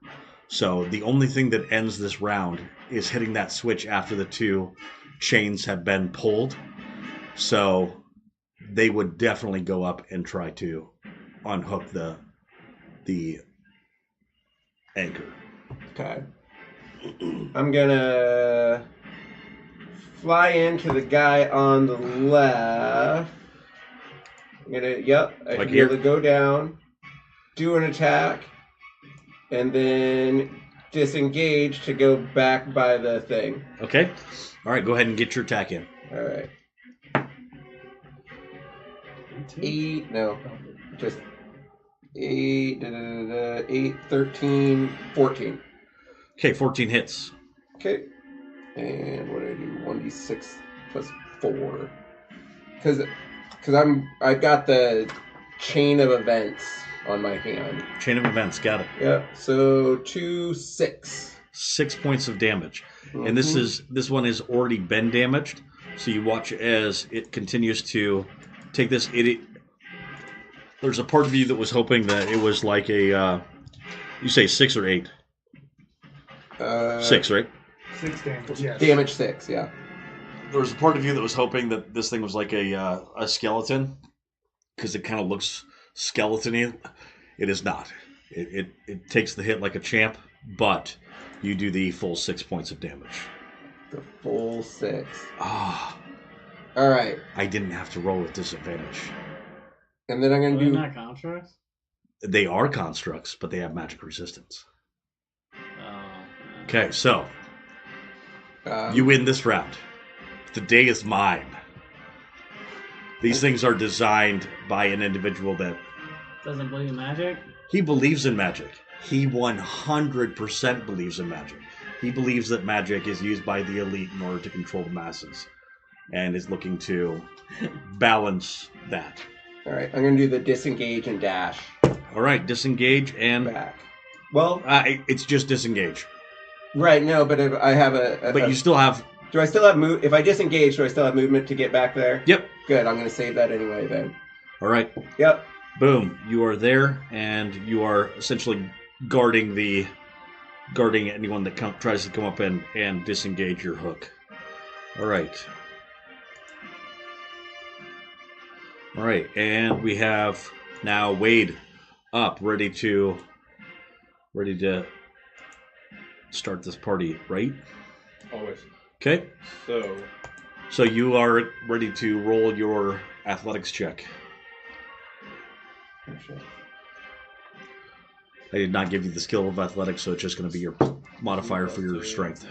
So the only thing that ends this round is hitting that switch after the 2 chains have been pulled. So they would definitely go up and try to unhook the anchor. Okay. I'm gonna fly into the guy on the left. I'm gonna, I Like should be here? able to go down, do an attack, and then disengage to go back by the thing. Okay. All right. Go ahead and get your attack in. All right. 8, no, just 8, 8, 13, 14. Okay. 14 hits. Okay. And what do I do? 1d6 plus 4. Because I've got the chain of events on my hand. Chain of events. Got it. Yep. So 2, 6. 6 points of damage. And this one has already been damaged. So you watch as it continues to take this. There's a part of you that was hoping that it was like a. You say 6 or 8? 6, right? 6 damage, yes. Damage 6, yeah. There was a part of you that was hoping that this thing was like a skeleton, because it kind of looks skeleton-y. It is not. It takes the hit like a champ, but you do the full 6 points of damage. The full 6. Ah, All right, I didn't have to roll with disadvantage. and then I'm gonna They're do. not constructs? They are constructs, but they have magic resistance. Oh. Okay, so you win this round. The day is mine. These things are designed by an individual that Doesn't believe in magic? he believes in magic. He 100% believes in magic. He believes that magic is used by the elite in order to control the masses and is looking to balance that. All right, I'm gonna do the disengage and dash All right, disengage and back. Well, it's just disengage. right, no, but if I have a But you still have do I still have move? If I disengage, do I still have movement to get back there? Yep. Good. I'm gonna save that anyway then. All right. Yep. Boom. You are there and you are essentially guarding anyone that tries to come up and disengage your hook. All right. All right, and we have now Wade up, ready to start this party, right? Always. Okay. So, You are ready to roll your athletics check. Oh, shit. I did not give you the skill of athletics, so it's just going to be your modifier for your strength.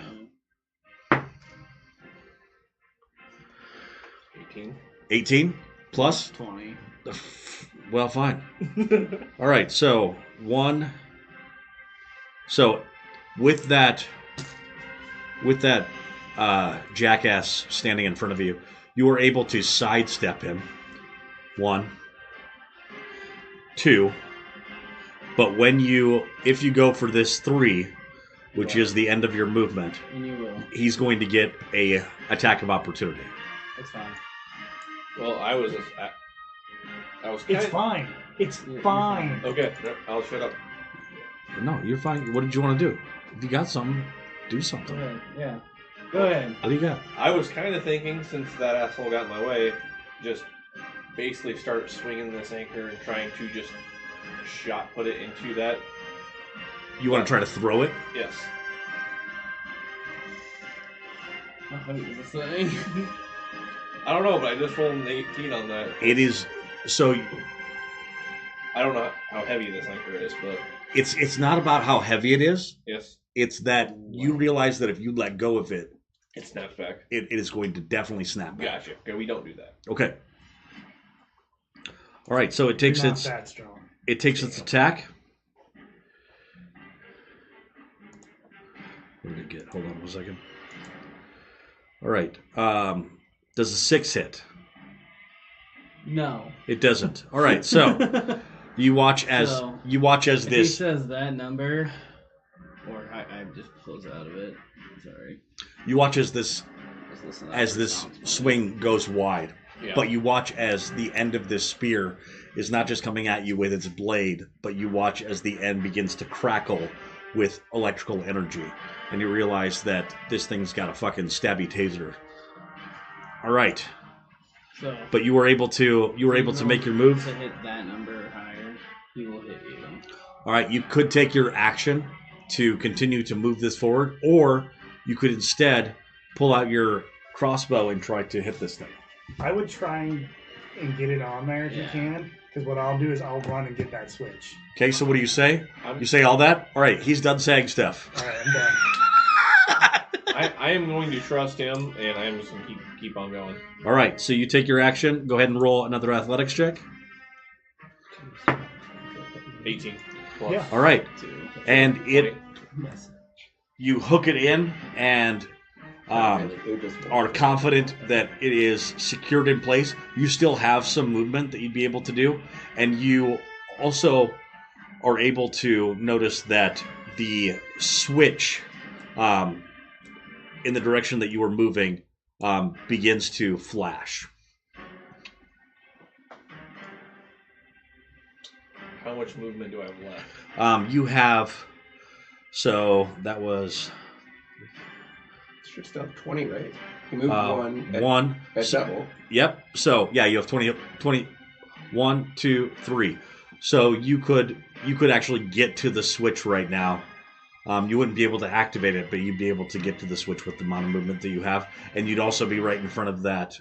18. 18 plus? 20. Well, fine. All right, so one. So with that jackass standing in front of you, you were able to sidestep him. 1, 2. But if you go for this 3, which is the end of your movement, And you will. he's going to get a attack of opportunity. It's fine. Well, I was It's fine. It's You're fine. Okay, no, I'll shut up. No, you're fine. What did you want to do? If you got something, do Go something. ahead. Yeah. Go ahead. What do you got? I was kind of thinking, since that asshole got in my way, just basically start swinging this anchor and trying to just shot put it into that. You want to try to throw it? Yes. How heavy is this thing? I don't know, but I just rolled an 18 on that. It is so. I don't know how heavy this anchor is, but It's not about how heavy it is. yes, It's that you realize that if you let go of it, it snaps back. it is going to definitely snap back. Gotcha. Okay, we don't do that. Okay. All right. So it takes Not its that strong. attack. What did it get? Hold on 1 second. All right. Does a 6 hit? No. It doesn't. All right. So you watch as So, If he He says that number, or I just close out of it. Sorry. you watch as this Just listen to as that this sound. swing goes wide. Yeah. But you watch as the end of this spear is not just coming at you with its blade, but you watch as the end begins to crackle with electrical energy. And you realize that this thing's got a fucking stabby taser. All right. So, But you were able to make your move. to hit that number or higher, he will hit you. All right, you could take your action to continue to move this forward, or you could instead pull out your crossbow and try to hit this thing. I would try and get it on there if you Yeah. can, because what I'll do is I'll run and get that switch. Okay, so what do you say? I'm- You say all that? All right, he's done saying stuff. All right, I'm done. I am going to trust him, and I am just going to keep on going. All right, so you take your action. Go ahead and roll another athletics check. 18 plus. Yeah. All right, Two. and 20. you hook it in and are confident that it is secured in place. You still have some movement that you'd be able to do, and you also are able to notice that the switch in the direction that you were moving begins to flash. How much movement do I have left? You have, so that was It's just up 20, right? You moved one. one. At So- double. Yep. So yeah, you have 20, 1, 2, 3. So you could actually get to the switch right now. You wouldn't be able to activate it, but you'd be able to get to the switch with the amount of movement that you have, and you'd also be right in front of that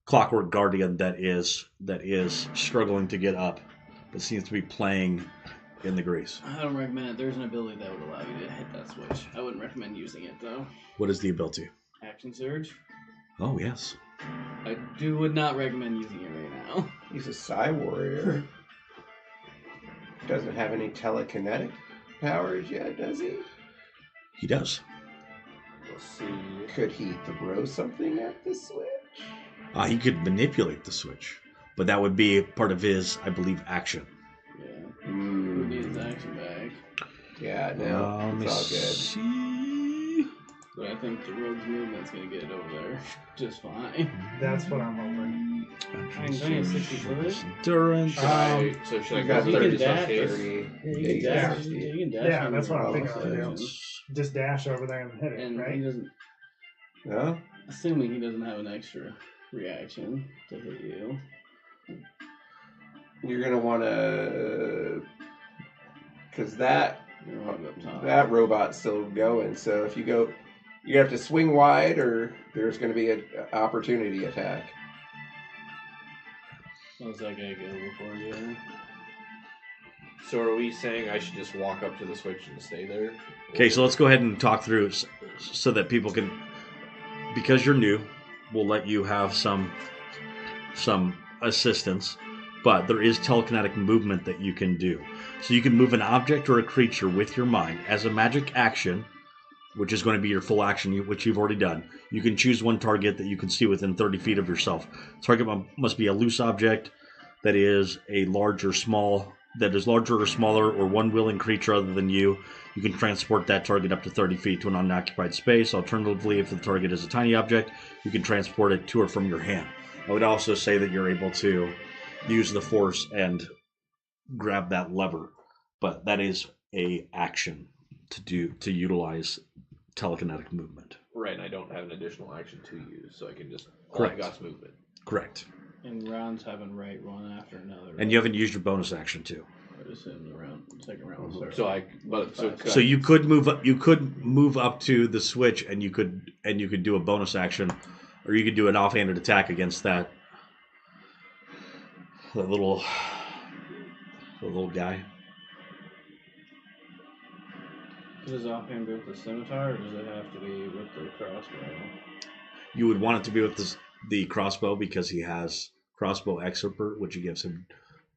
Clockwork Guardian that is struggling to get up, but seems to be playing in the grease. I don't recommend it. There's an ability that would allow you to hit that switch. I wouldn't recommend using it though. What is the ability? Action Surge. Oh yes. I would not recommend using it right now. He's a Psy Warrior. Doesn't have any telekinetic powers yet, does he? He does. Let's see. Could he throw something at the switch? He could manipulate the switch, but that would be part of his, I believe, action. Yeah. Would need his action back. Yeah, no, Let me it's all good. see. But I think the rogue's movement's gonna get it over there just fine. That's what I'm hoping. He's only at 60 foot. Endurance. So should I You go got He 30 can plus dash. haste? 30. Yeah, you can Yeah, dash. You can dash. Yeah, on that's your what I'm bonus thinking of, action. Just dash over there and hit it, And he right? doesn't. No? Assuming he doesn't have an extra reaction to hit you. You're going to want to... Because that You're gonna go up top. robot's still going, so if you go... You have to swing wide, or there's going to be an opportunity attack. How's that guy go before you? So are we saying I should just walk up to the switch and stay there? Okay, so let's go ahead and talk through so that people can, because you're new, we'll let you have some assistance, but there is telekinetic movement that you can do. So you can move an object or a creature with your mind as a magic action, which is going to be your full action, which you've already done. You can choose one target that you can see within 30 feet of yourself. Target must be a loose object that is larger or smaller, or one willing creature other than you. You can transport that target up to 30 feet to an unoccupied space. Alternatively, if the target is a tiny object, you can transport it to or from your hand. I would also say that you're able to use the force and grab that lever, but that is a action to utilize telekinetic movement. Right, and I don't have an additional action to use, so I can just... Correct. All I got's movement. Correct. And rounds happen right one after another. And you haven't used your bonus action too. I would assume the second round will start. So I... But, so could So I- you could move up. You could move up to the switch, and you could do a bonus action, or you could do an offhanded attack against that little guy. Does it offhand be with the scimitar, or does it have to be with the crossbow? You would want it to be with the crossbow because he has crossbow expert, which gives him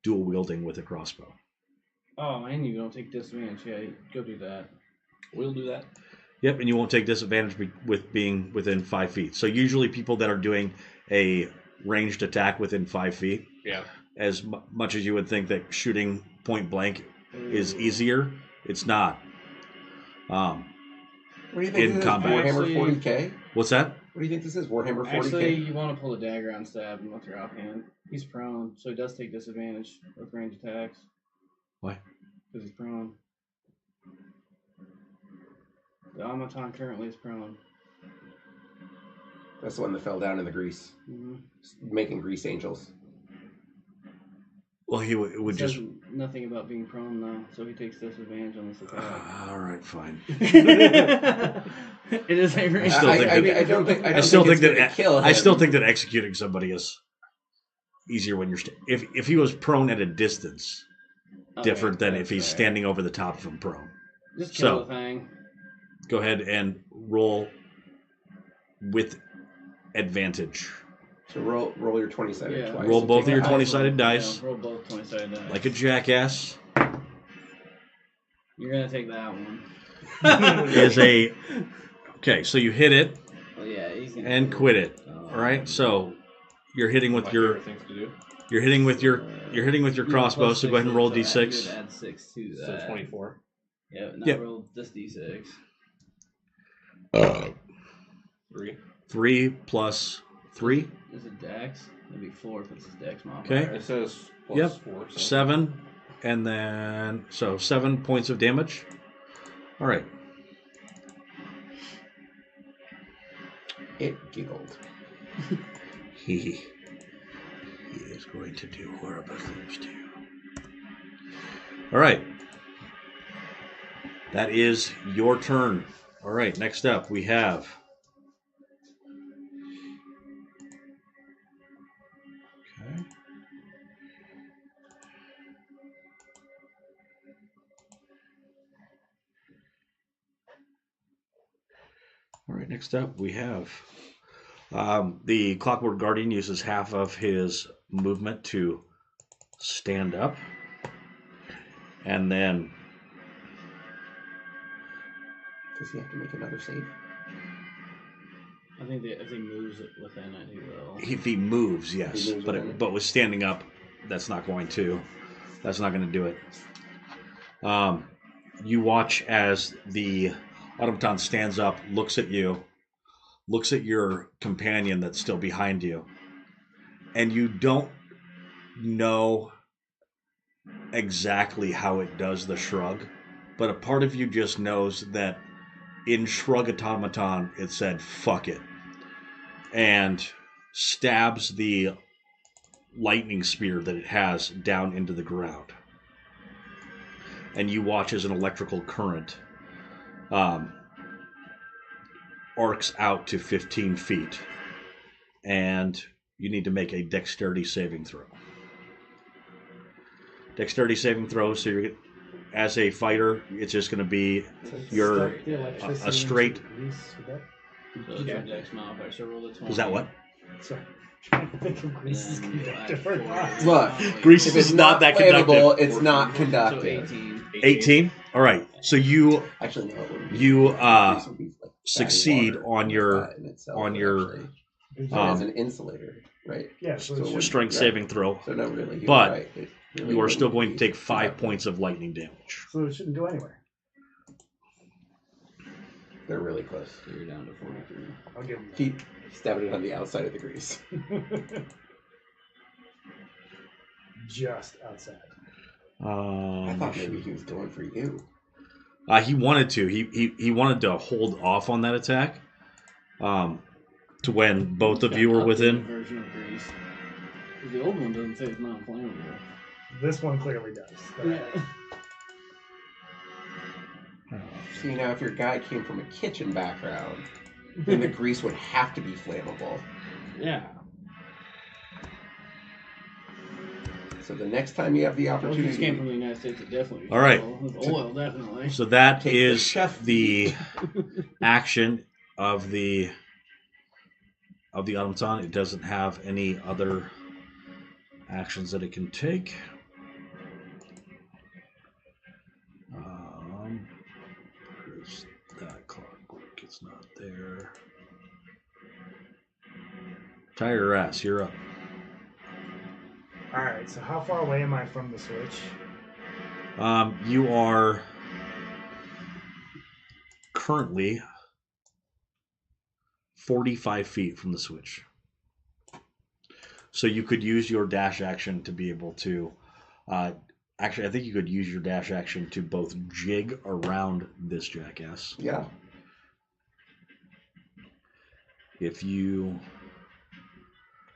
dual wielding with a crossbow. Oh, and you don't take disadvantage. Yeah, go do that. We'll do that. Yep, and you won't take disadvantage with being within 5 feet. So usually people that are doing a ranged attack within 5 feet, Yeah. as much as you would think that shooting point blank is Ooh. easier, it's not. What do you think In this combat. is? Warhammer Actually- 40k? What's that? What do you think this is? Warhammer 40k? Actually, you want to pull the dagger on stab him with your offhand. He's prone, so he does take disadvantage with range attacks. Why? Because he's prone. The automaton currently is prone. That's the one that fell down in the grease, Mm-hmm. making grease angels. Well, he would just. Nothing about being prone though, so he takes disadvantage on this attack. All right, fine. It is a range. still think that- I don't think. I still think it's gonna that kill him. I still think that executing somebody is easier when you're if he was prone at a distance, different than if he's standing over the top from prone. Just kill So- the thing. Go ahead and roll with advantage. So roll your 20-sided Yeah. twice. Roll So both take of your a- 20-sided dice. Yeah, roll both 20-sided dice. Like a jackass. You're gonna take that one. Is a okay. So you hit it Well, yeah, he's gonna and quit it. All right. So you're hitting with My your favorite things to do. you're hitting with your crossbow. So go ahead and roll d6. d6. You would add 6 to So that. 24. Yeah, now Yep. roll this d6. 3. 3 plus 3. Is it dex? It'd be 4 if it's his dex Okay. modifier. It says plus Yep. 4. So 7, and then so 7 points of damage. All right. It giggled. He is going to do horrible things to you. All right. That is your turn. All right, next up we have... Okay. All right, next up we have... the Clockwork Guardian uses half of his movement to stand up. And then... Does he have to make another save? I think if he moves it within it, he will. If he moves, yes. He moves within it. But with standing up, that's not going to do it. You watch as the automaton stands up, looks at you, looks at your companion that's still behind you, and you don't know exactly how it does the shrug, but a part of you just knows that in Shrug Automaton it said "fuck it," and stabs the lightning spear that it has down into the ground. And you watch as an electrical current arcs out to 15 feet. And you need to make a dexterity saving throw. Dexterity saving throw, so you're, as a fighter, it's just going to be your a straight... So it's your dex modifier, so roll the 20. Was that what? Sorry. Trying to think of Grease's Then conductor. you add Look, four. Grease If is it's not not that flammable, conductive. it's not So conductive. 18. 18? All right. So you Actually, no. It wouldn't be. You, Grease would be, like, succeed fatty water, on but your- that in itself on would your, actually serve as an insulator, right? Yeah, so So it should, strength yeah. saving throw. So no, really. You're But right. It really You are still wouldn't going be to take 5 conductive. points of lightning damage. so it shouldn't go anywhere. They're really close. So you're down to 43. I'll give him He stabbed it on the outside of the grease. that. Just outside. I thought maybe he was going for you. He wanted to. He wanted to hold off on that attack. To when both of you were Updated within. version of Grease. The old one doesn't say it's non-flammable. This one clearly does. Yeah. See, now if your guy came from a kitchen background, then the grease would have to be flammable. Yeah. So the next time you have the Well, if opportunity, this came from the United States, it definitely. All right. With oil, definitely. So that Take the is chef. the action of the automaton. It doesn't have any other actions that it can take. Where's that clockwork? It's not there. Tie your ass. You're up. Alright, so how far away am I from the switch? You are currently 45 feet from the switch. So you could use your dash action to be able to... actually, I think you could use your dash action to both jig around this jackass. yeah, If you...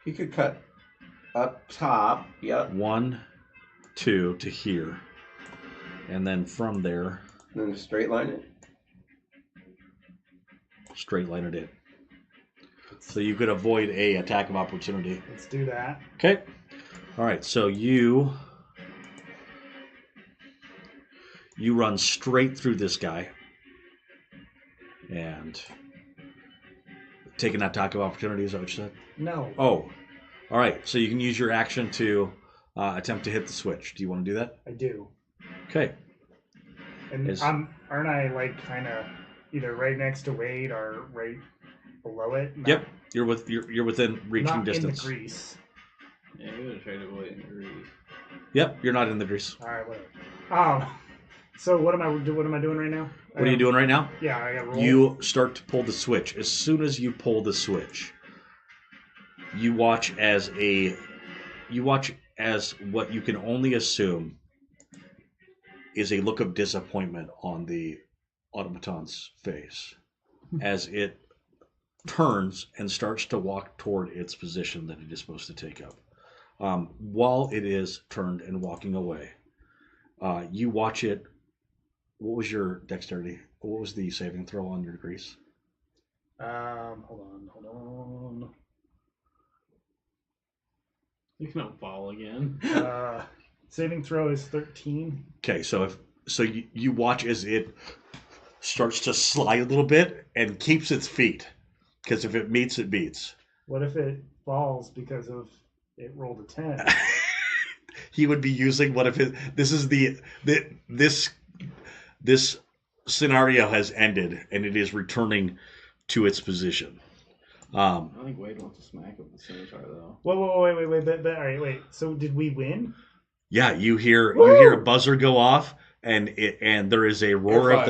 he could cut up top. Yep. 1, 2 to here. And then from there, And then just straight line it. straight line it in. So you could avoid a attack of opportunity. Let's do that. Okay. All right. So you run straight through this guy and take an attack of opportunity. Is that what you said? No. Oh. All right. So you can use your action to attempt to hit the switch. Do you want to do that? I do. Okay. And Is- aren't I like kind of either right next to Wade or right below it? Not, Yep. You're within reaching not distance. in the grease. Yeah, you would have tried to avoid in Grease. Yep. You're not in the grease. All right, whatever. So what am I doing right now? What are you doing right now? Yeah, I got roll. You start to pull the switch. As soon as you pull the switch, you watch as what you can only assume is a look of disappointment on the automaton's face as it turns and starts to walk toward its position that it is supposed to take up. While it is turned and walking away, You watch it. What was your dexterity? What was the saving throw on your grease? Hold on. You cannot fall again. Saving throw is 13. Okay, so you watch as it starts to slide a little bit and keeps its feet, because if it meets, it beats. What if it falls because of it rolled a 10? He would be using one of his. This is this scenario has ended, and it is returning to its position. I think Wade wants to smack it with the scimitar, though. Whoa, wait. All right, wait. So did we win? Yeah, you hear a buzzer go off, and there is a roar of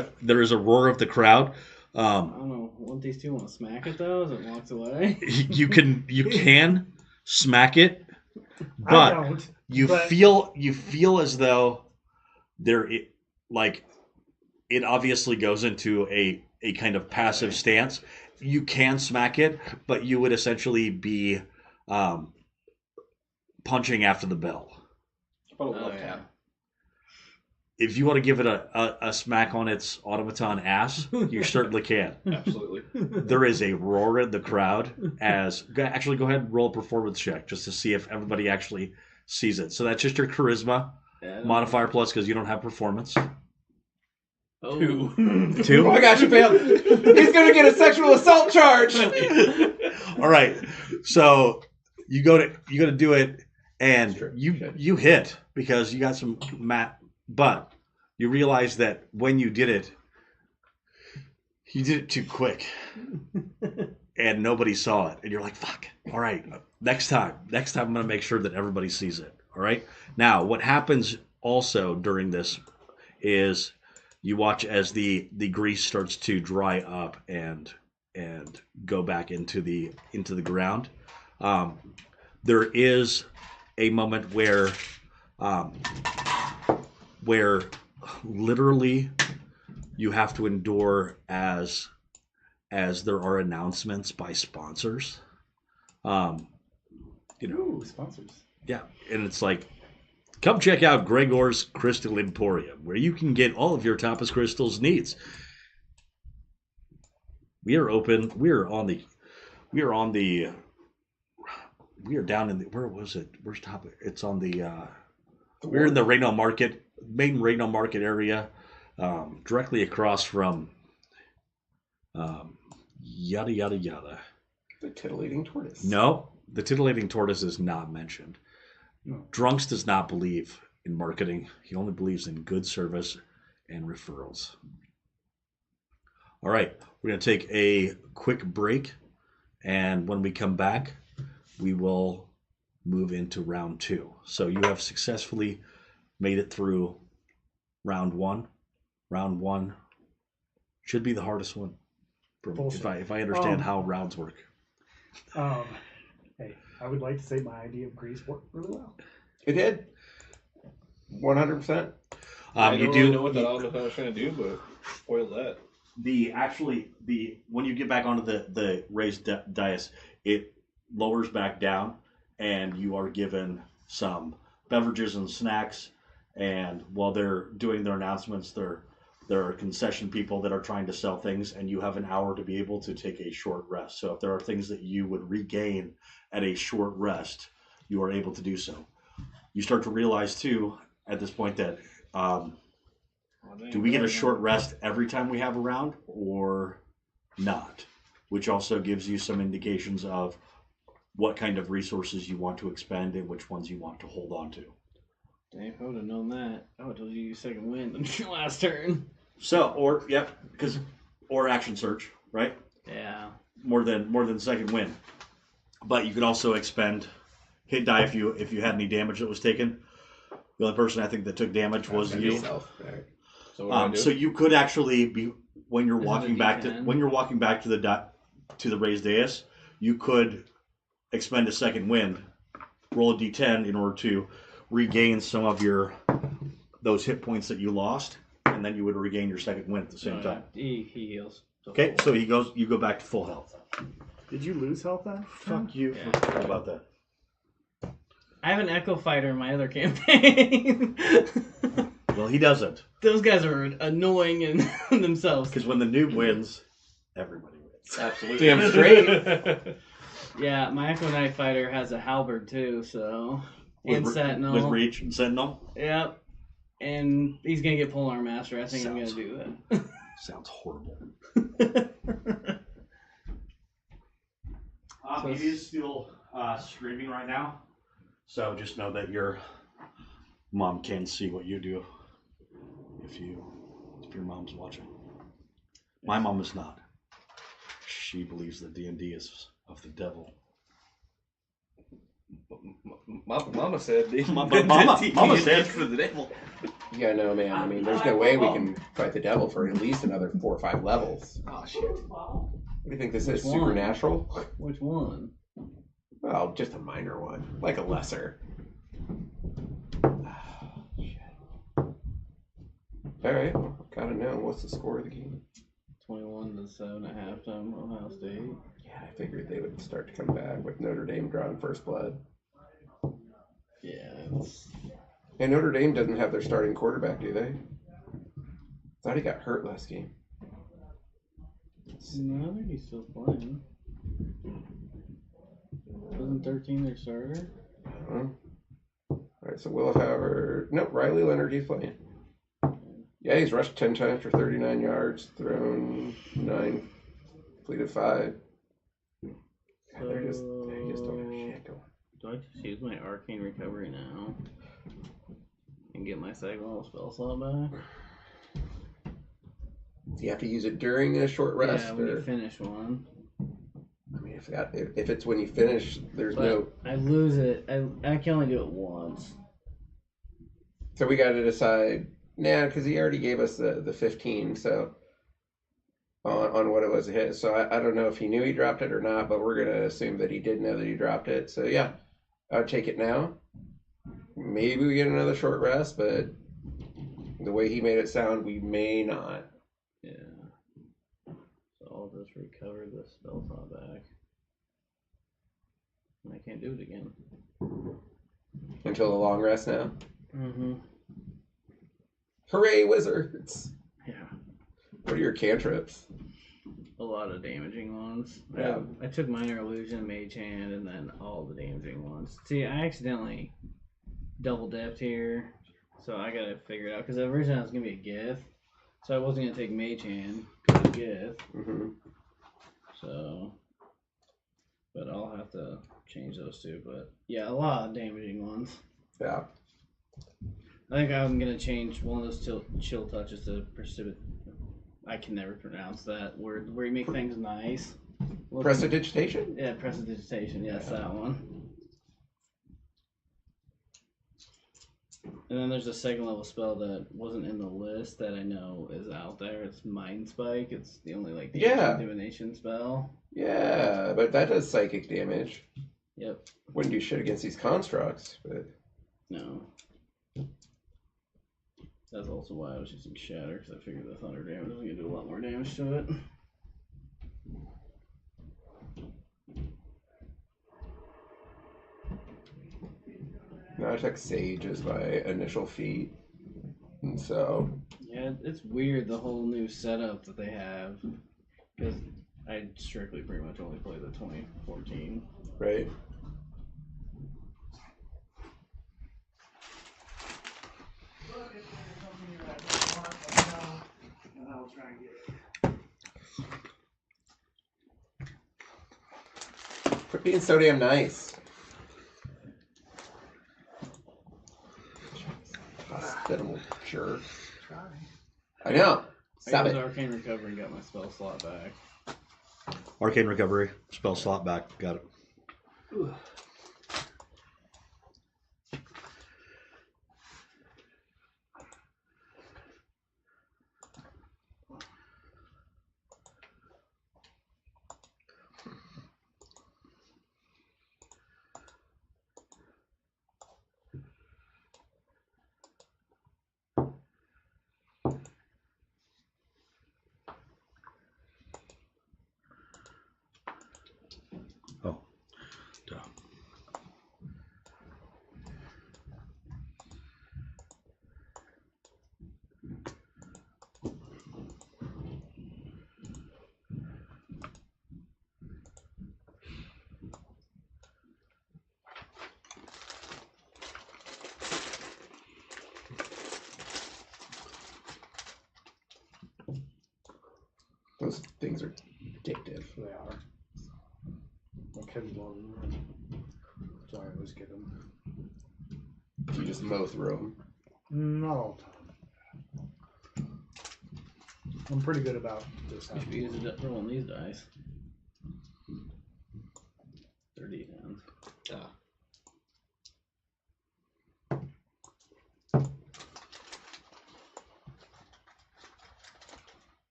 the crowd. I don't know. Won't these two want to smack it though as it walks away? You can smack it, I but don't. you but- feel as though it obviously goes into a kind of passive stance. You can smack it, but you would essentially be punching after the bell. How about a left tap? If you want to give it a smack on its automaton ass, you certainly can. Absolutely. There is a roar in the crowd actually go ahead and roll a performance check just to see if everybody actually sees it. So that's just your charisma modifier plus because you don't have performance. Oh. 2. Oh my gosh, you failed. He's going to get a sexual assault charge. All right. So you go to do it and Sure. you hit because you got some but you realize that when you did it too quick and nobody saw it and you're like, fuck. All right. Next time I'm going to make sure that everybody sees it. All right. Now, what happens also during this is you watch as the grease starts to dry up and go back into the ground. There is a moment where literally you have to endure as there are announcements by sponsors. Ooh, sponsors. Yeah, and it's like, come check out Gregor's Crystal Emporium, where you can get all of your Tapas Crystals needs. We are open. We are down in the, where was it? Where's Tapas? It's on the, we're in the Reno Market, main Reno Market area, directly across from, yada, yada, yada. The titillating tortoise. No, the titillating tortoise is not mentioned. No. Drunks does not believe in marketing. He only believes in good service and referrals. All right, we're going to take a quick break. And when we come back, we will move into round 2. So you have successfully made it through round 1. Round 1 should be the hardest one. If I understand how rounds work. Hey, I would like to say my idea of grease worked really well. It did. 100%. I don't really know what that automaton was trying to do, but spoiled that. When you get back onto the raised dais, it lowers back down, and you are given some beverages and snacks. And while they're doing their announcements, there are concession people that are trying to sell things, and you have an hour to be able to take a short rest. So if there are things that you would regain at a short rest, you are able to do so. You start to realize too at this point that do we get a short rest every time we have a round or not? Which also gives you some indications of what kind of resources you want to expend and which ones you want to hold on to. Damn, I would have known that. I would have told you second wind on your last turn. So, or action search, right? Yeah. More than second wind. But you could also expend hit die if you had any damage that was taken. The only person I think that took damage was you. Yourself. Right. So what do I do? So you could actually be when you're This is walking a back D10. to the raised dais, you could expend a second wind, roll a d10 in order to regain some of those hit points that you lost, and then you would regain your second wind at the same time. He heals. Okay, so you go back to full health. Did you lose health then? Fuck you Yeah. for talking about that. I have an Echo Fighter in my other campaign. Well, he doesn't. Those guys are annoying in themselves. Because when the noob wins, everybody wins. Absolutely. Damn straight. Yeah, my Echo Knight fighter has a halberd too, so and Sentinel. With Reach and Sentinel? Yep. And he's gonna get Polearm Master. I think I'm Sounds- gonna do that. Sounds horrible. So He is still streaming right now. So just know that your mom can see what you do if your mom's watching. My mom is not. She believes that D&D is of the devil. Mama said. Mama said. for the devil. Yeah, no, man. I mean, there's no way we can fight the devil for at least another 4 or 5 levels. Oh shit. What do you think this is? Which one? Supernatural? Which one? Well, just a minor one, like a lesser. Shit. All right, well, gotta know what's the score of the game. 21-7 at halftime. Ohio State. Yeah, I figured they would start to come back with Notre Dame drawing first blood. Yeah. And Notre Dame doesn't have their starting quarterback, do they? Thought he got hurt last game. No, I think he's still playing. Wasn't 13 their starter? All right, so Will Howard. Nope, Riley Leonard, he's playing. Yeah, he's rushed 10 times for 39 yards, thrown 9, completed 5. God, they just don't have shit going. Do I just use my Arcane Recovery now? And get my second level spell slot back? Do you have to use it during a short rest? Yeah, when or? you finish one. I mean, if it's when you finish, there's But no. I lose it. I can only do it once. So we got to decide. Nah, because he already gave us the 15. So on what it was hit. So I don't know if he knew he dropped it or not, but we're gonna assume that he did know that he dropped it. So yeah, I'll take it now. Maybe we get another short rest, but the way he made it sound, we may not. Yeah. So I'll just recover the spell slot back. And I can't do it again. Until the long rest now. Mm-hmm. Hooray, wizards! Yeah. What are your cantrips? A lot of damaging ones. Yeah. I took Minor Illusion, Mage Hand, and then all the damaging ones. See, I accidentally double dipped here, so I gotta figure it out. Because originally I was gonna be a Gith, so I wasn't gonna take Mage Hand because of Gith. Mm-hmm. So, but I'll have to change those two. But yeah, a lot of damaging ones. Yeah. I think I'm gonna change one of those chill touches to precipitate. I can never pronounce that word where you make things nice. Prestidigitation? Yeah, prestidigitation. Yes, that one. And then there's a second level spell that wasn't in the list that I know is out there. It's Mind Spike. It's the only like Yeah. divination spell. Yeah, but that does psychic damage. Yep. Wouldn't do shit against these constructs, but No. That's also why I was using Shatter, because I figured the thunder damage was going to do a lot more damage to it. no, I took Sage as my initial feat. And so, Yeah, it's weird the whole new setup that they have, because I strictly pretty much only play the 2014. right? Quit being so damn nice. Hospitable jerk. I know. Stop I it. used Arcane Recovery and got my spell slot back. Arcane Recovery, spell slot back. Got it. Oh, duh. things are addictive. They are. My kids love them. So I always get them. You just mow through them. Not all the time. I'm pretty good about this. You should be using it rolling these dice. 30 hands.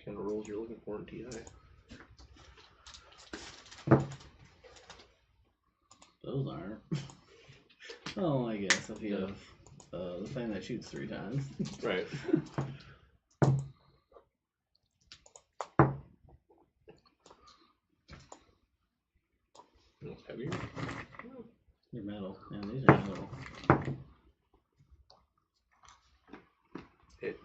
Kind of rolls you're looking for in TI. Those aren't. Oh, I guess if you have the thing that shoots 3 times. Right. That's heavier. You're metal. Yeah, these are metal. Hit.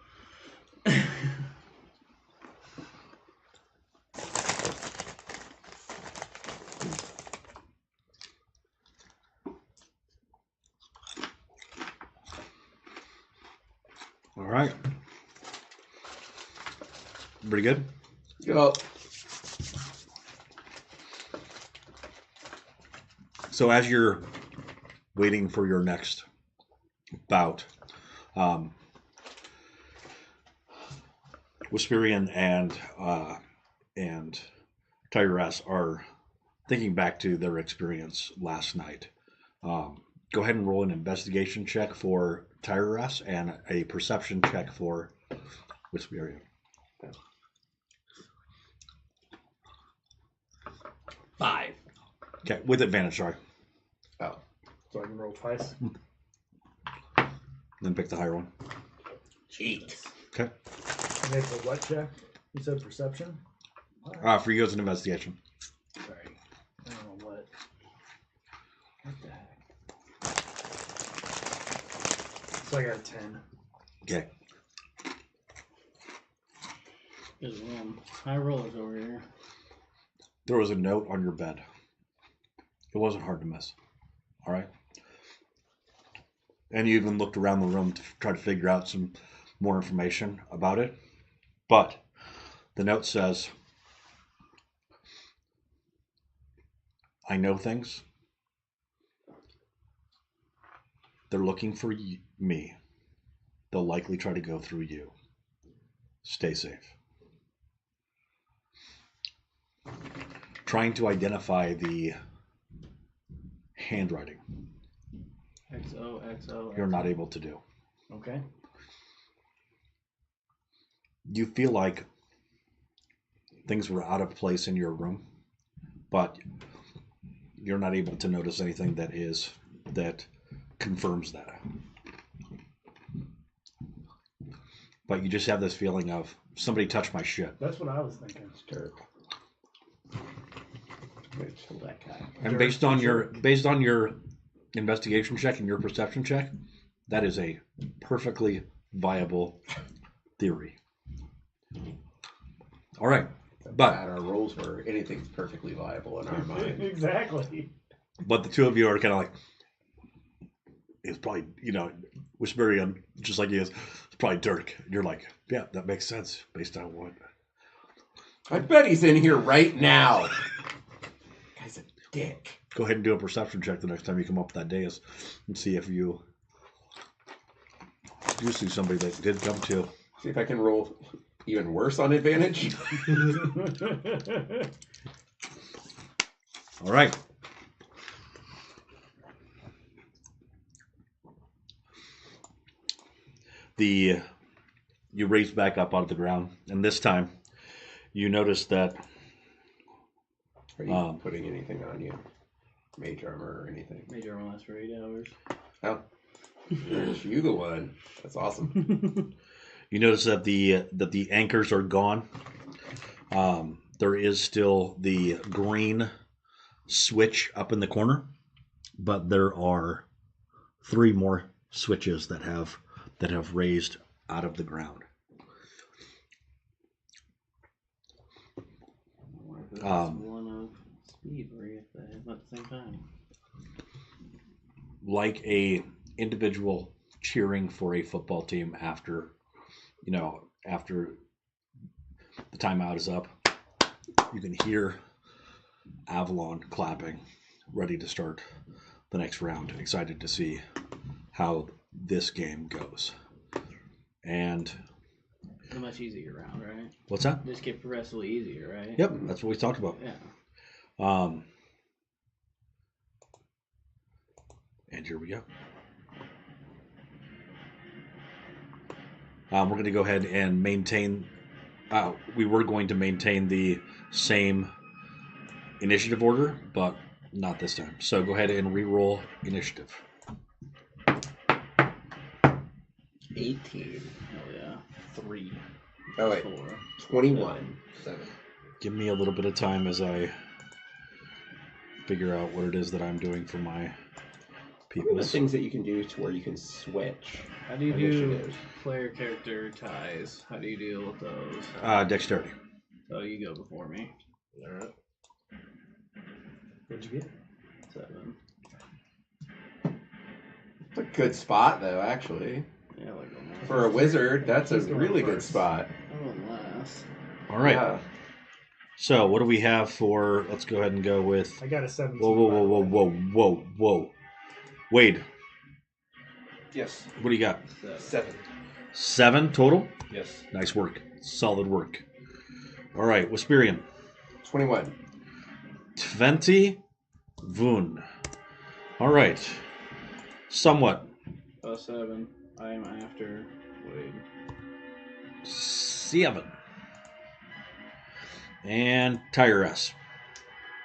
All right. Pretty good. Well, So as you're waiting for your next bout, Wisperian and Tyrus are thinking back to their experience last night. Go ahead and roll an investigation check for Tyrus and a perception check for Wisperian. 5. Okay, with advantage, sorry. oh, So I can roll twice. Then pick the higher one. cheat. Okay. And make the what check? You said perception? For you, it's an investigation. Sorry. I don't know what. What the heck? So I got a 10. Okay. There's high rollers over here. There was a note on your bed. It wasn't hard to miss. All right. And you even looked around the room to try to figure out some more information about it. But the note says, I know things. They're looking for me. They'll likely try to go through you. Stay safe. Trying to identify the handwriting. XO. You're not able to do. Okay. You feel like things were out of place in your room, but you're not able to notice anything that confirms that. But you just have this feeling of somebody touched my shit. That's what I was thinking. It's Dirk. Which, That guy. And based on your investigation check and your perception check, that is a perfectly viable theory. All right. But our roles were anything's perfectly viable in our mind. Exactly. But the two of you are kind of like, it's probably, Wisperian, just like he is, it's probably Dirk. And you're like, yeah, that makes sense based on what. I bet he's in here right now. Guy's a dick. Go ahead and do a perception check the next time you come up that dais and see if you do see somebody that did come to. See if I can roll even worse on advantage. All right. You raise back up onto the ground, and this time you notice that Are you putting anything on you? Mage armor or anything? Major armor lasts for 8 hours. Oh, there's you the one. That's awesome. you notice that the anchors are gone. There is still the green switch up in the corner, but there are 3 more switches that have raised out of the ground. One of speed where you have to hit them at the same time. Like a individual cheering for a football team after The timeout is up. You can hear Avalon clapping, ready to start the next round. Excited to see how this game goes. And It's a much easier round, right? what's that? Just get progressively easier, right? Yep, that's what we talked about. Yeah. And here we go. We're going to go ahead and maintain. We were going to maintain the same initiative order, but not this time. So go ahead and re-roll initiative. 18. Oh yeah. 3. Oh, wait. 4. 21. 7. Give me a little bit of time as I figure out what it is that I'm doing for my What are the peoples. things that you can do to where you can switch How do you do initiatives? player character ties? How do you deal with those? Dexterity. So you go before me. Alright. What'd you get? 7. It's a good spot, though, actually. Yeah, like almost. For a wizard, that's a He's going really good first. spot. I won't last. All right. Yeah. So what do we have for? Let's go ahead and go with. I got a 17. Whoa, whoa, by the whoa, whoa, way. whoa, whoa, whoa. Wade, Yes. what do you got? 7. 7 total? Yes. Nice work. Solid work. All right, Wisperian. 21. 20 Vun. All right. Somewhat. 7. I am after Wade. 7. And Tyrus.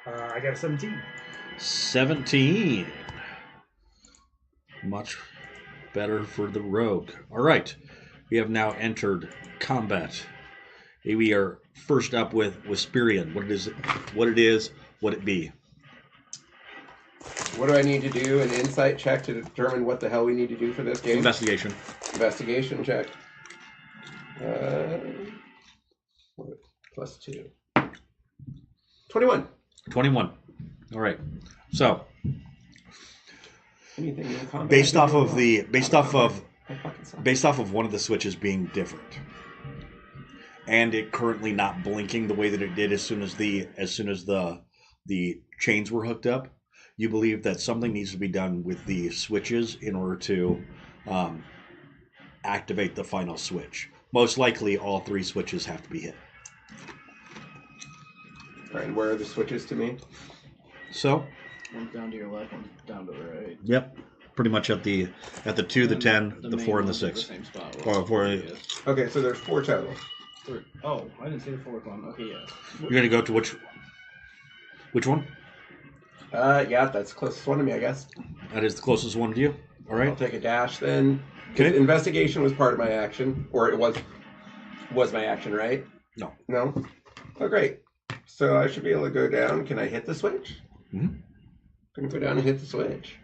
I got a 17. 17. Much better for the rogue. All right. We have now entered combat. We are first up with Wisperian. What it is, what it be. What do I need to do? An insight check to determine what the hell we need to do for this game? Investigation. Investigation check. Plus 2. 21. 21. All right. So, Anything in combat? based I off can of do the wrong. based off of I fucking suck. based off of one of the switches being different, and it currently not blinking the way that it did as soon as the chains were hooked up, you believe that something needs to be done with the switches in order to activate the final switch. Most likely, all 3 switches have to be hit. All right, and where are the switches to me? So, One's down to your left, one's down to the right. yep, pretty much at the 2, the 10, the main 4, and the one's at 6. same spot. Or four- Yes. Okay, so there's 4 total. 3. Oh, I didn't see the 4th one. Okay, yes. You're gonna go to which one? Yeah, that's the closest one to me, I guess. That is the closest one to you. All I'll right. take a dash then. Okay. Investigation was part of my action, or it was my action, right? No. No. Oh, great. So I should be able to go down. Can I hit the switch? Mhm. Gonna go down and hit the switch.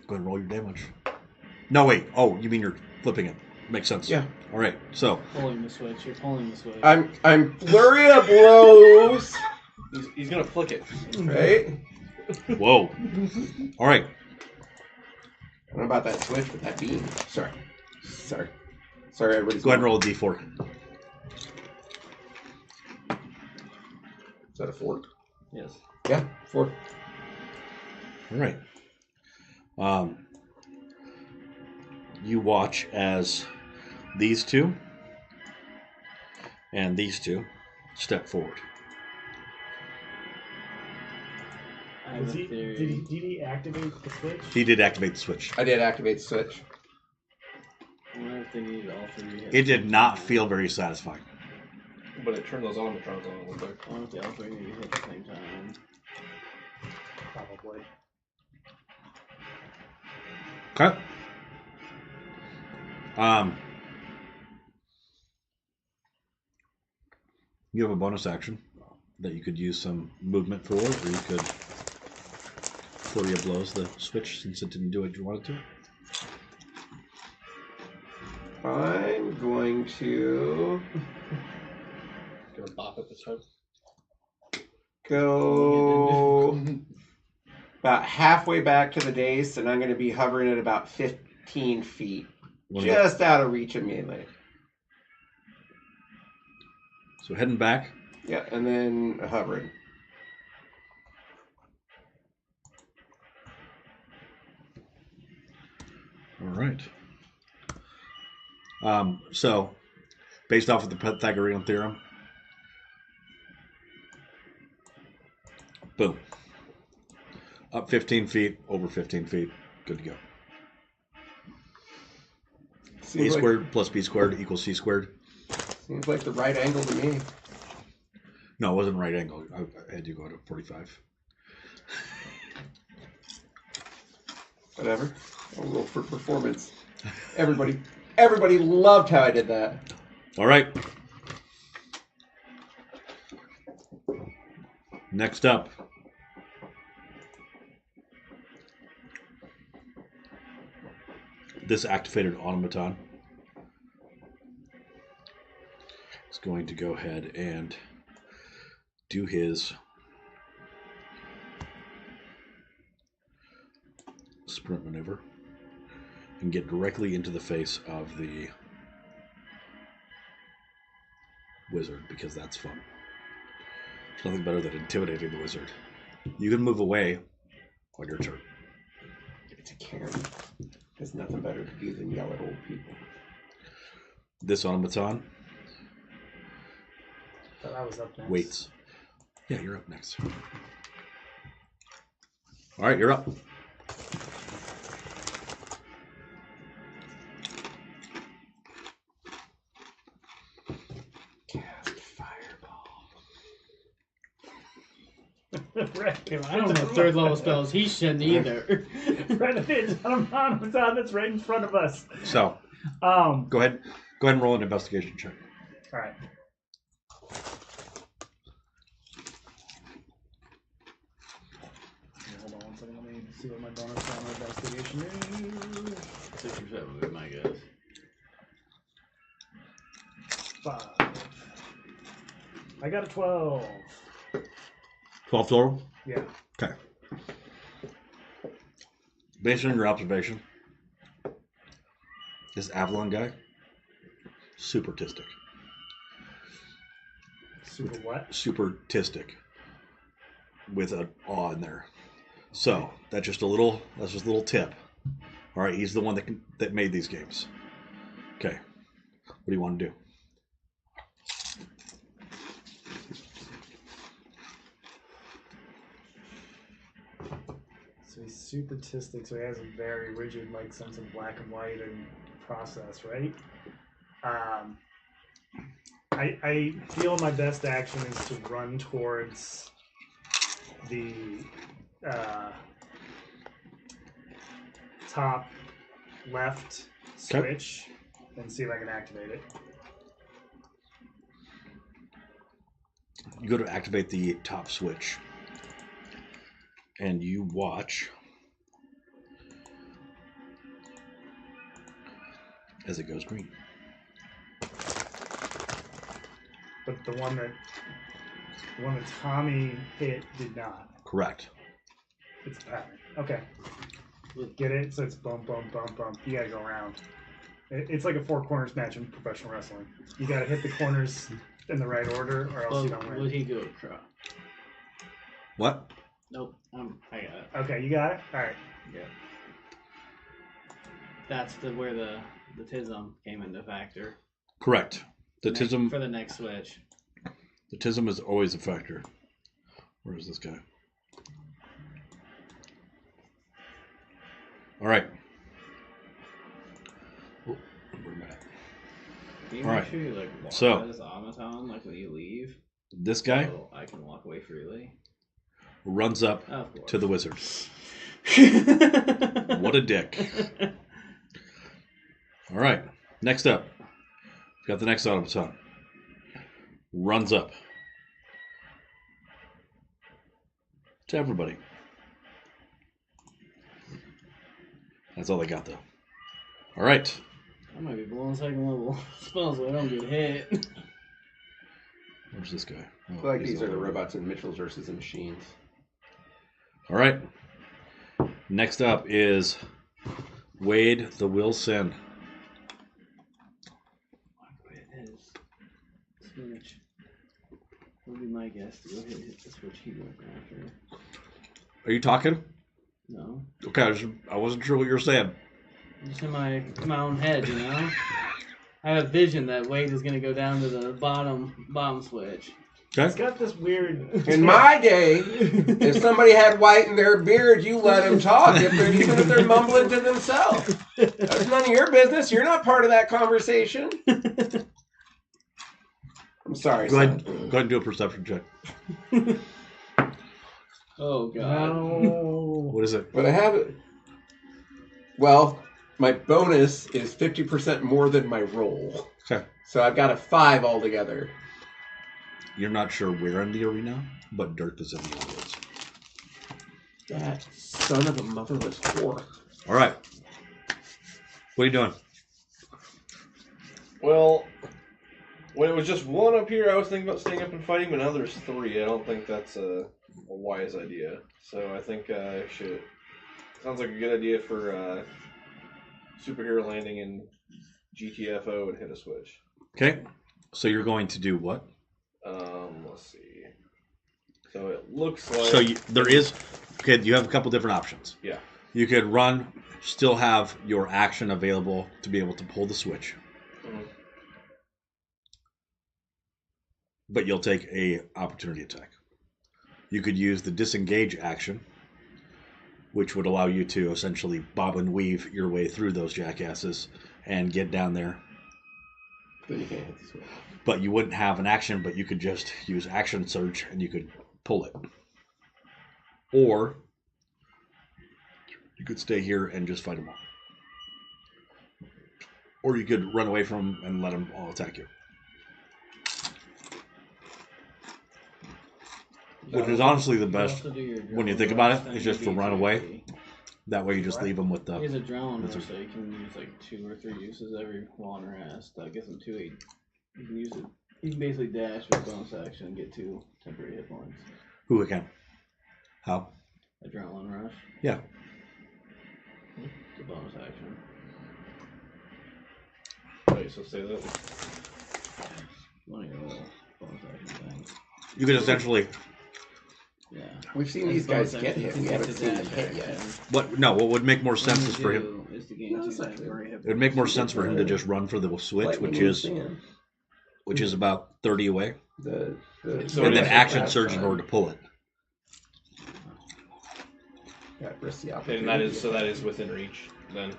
Go ahead and roll your damage. No, wait. Oh, you mean you're flipping it? Makes sense. Yeah. All right. So Pulling the switch. You're pulling the switch. I'm flurry of blows, He's gonna flick it. right? whoa. All right. I don't know about that switch, but that beam. Sorry, everybody's. Go ahead and roll a d4. Is that a 4? Yes. Yeah, 4. All right. You watch as these 2 and these 2 step forward. I have a theory. Did he activate the switch? He did activate the switch. I did activate the switch. I wonder if they need all 3 hits. It did not feel very satisfying. But it turned those automatrons on a little bit. I wonder if they all 3 need to hit at the same time. Probably. Okay. You have a bonus action that you could use some movement for, or you could flurry of blows the switch since it didn't do what you wanted to. I'm going to Gonna bop it this time. go about halfway back to the dais, and I'm going to be hovering at about 15 feet, One just out of reach of melee. So heading back. Yeah, and then hovering. All right. So, based off of the Pythagorean theorem, boom. Up 15 feet, over 15 feet, good to go. A Seems squared plus B squared equals C squared. Seems like the right angle to me. No, it wasn't right angle. I had you go to 45. Whatever. I'll roll for performance. Everybody loved how I did that. All right. Next up. This activated automaton is going to go ahead and do his sprint maneuver and get directly into the face of the wizard, because that's fun. There's nothing better than intimidating the wizard. You can move away on your turn. It's a Karen. There's nothing better to do than yell at old people. This automaton Thought I was up next. waits. Yeah, you're up next. All right, you're up. Cast fireball. I don't know third level spells. He shouldn't either. Renegade automaton that's right in front of us. So go ahead and roll an investigation check. All right. Hold on one second. Let me see what my bonus on investigation is. 6 or 7 would be my guess. 5. I got a 12. 12 total? Yeah. Okay. Based on your observation, this Avalon guy, supertistic. Super what? Supertistic. With an awe in there. So that's just a little tip. All right, he's the one that made these games. Okay. What do you want to do? So he's supertistic, so he has a very rigid like sense of black and white and process, right? I feel my best action is to run towards the top left switch and see if I can activate it. You go to activate the top switch, and you watch as it goes green. But the one that Tommy hit did not. Correct. It's a pattern. Okay. Get it? So it's bump, bump, bump, bump. You gotta go around. It's like a four corners match in professional wrestling. You gotta hit the corners in the right order, or else you don't win. Would he go across? What? Nope. I got it. Okay, you got it? Alright. Yeah. That's where the TISM came into factor. Correct. The TISM For the next switch. The TISM is always a factor. Where is this guy? All right. Oh, where am I at? Can you All make right. sure you like walk So- by this automaton like when you leave? This guy So I can walk away freely. runs up Of course. to the wizard. What a dick. All right. Next up. We've got the next automaton. Runs up. To everybody. That's all they got, though. All right. I might be blowing second level spells so I don't get hit. Where's this guy? I Oh, feel like he's these are the over. robots in Mitchell's versus the Machines. All right. Next up is Wade the Will Sin. It is. Switch. has to go hit the switch he went after. Are you talking? No. Okay, I wasn't sure what you were saying. Just in my own head, you know? I have a vision that Wade is going to go down to the bottom switch. It's Okay. got this weird. In my day, if somebody had white in their beard, you let them talk, even if they're mumbling to themselves. That's none of your business. You're not part of that conversation. I'm sorry, Go ahead. son. Go ahead and do a perception check. Oh, God. No. What is it? But I have it. Well, my bonus is 50% more than my roll. Okay. So I've got a 5 altogether. You're not sure where in the arena, but Dirk is in the audience. That son of a motherless whore. All right. What are you doing? Well, when it was just one up here, I was thinking about staying up and fighting, but now there's 3. I don't think that's a wise idea. So I think I should. Sounds like a good idea for superhero landing in GTFO and hit a switch. Okay. So you're going to do what? Let's see. So it looks like. So there is. Okay, you have a couple different options. Yeah. You could run, still have your action available to be able to pull the switch, Mhm. but you'll take a opportunity attack. You could use the disengage action, which would allow you to essentially bob and weave your way through those jackasses and get down there. Then you can't hit the switch. But you wouldn't have an action, but you could just use action surge and you could pull it. Or you could stay here and just fight them all. Or you could run away from them and let them all attack you. Which is honestly the best when you think about it, is just to run away. That way you just leave them with He has the... a drone, That's so you can use like 2 or 3 uses every Wanderer has. That gets him 2 You can use it. You can basically dash with bonus action and get 2 temporary hit points. Who again? How? Adrenaline rush. Yeah. It's a bonus action. Wait, so say that. One of your little bonus action things. You could essentially... Yeah. We've seen As these guys bonus get action, hit. you We can haven't get seen to them dash hit yet. action. What would make more sense What is you for him... do is to gain No, 2 it's not temporary hit It'd make more sense for him to just run for the switch, which is about 30 away. The So And then yeah, action surge in order to pull it. Yeah, risk the And opportunity. that is within reach then.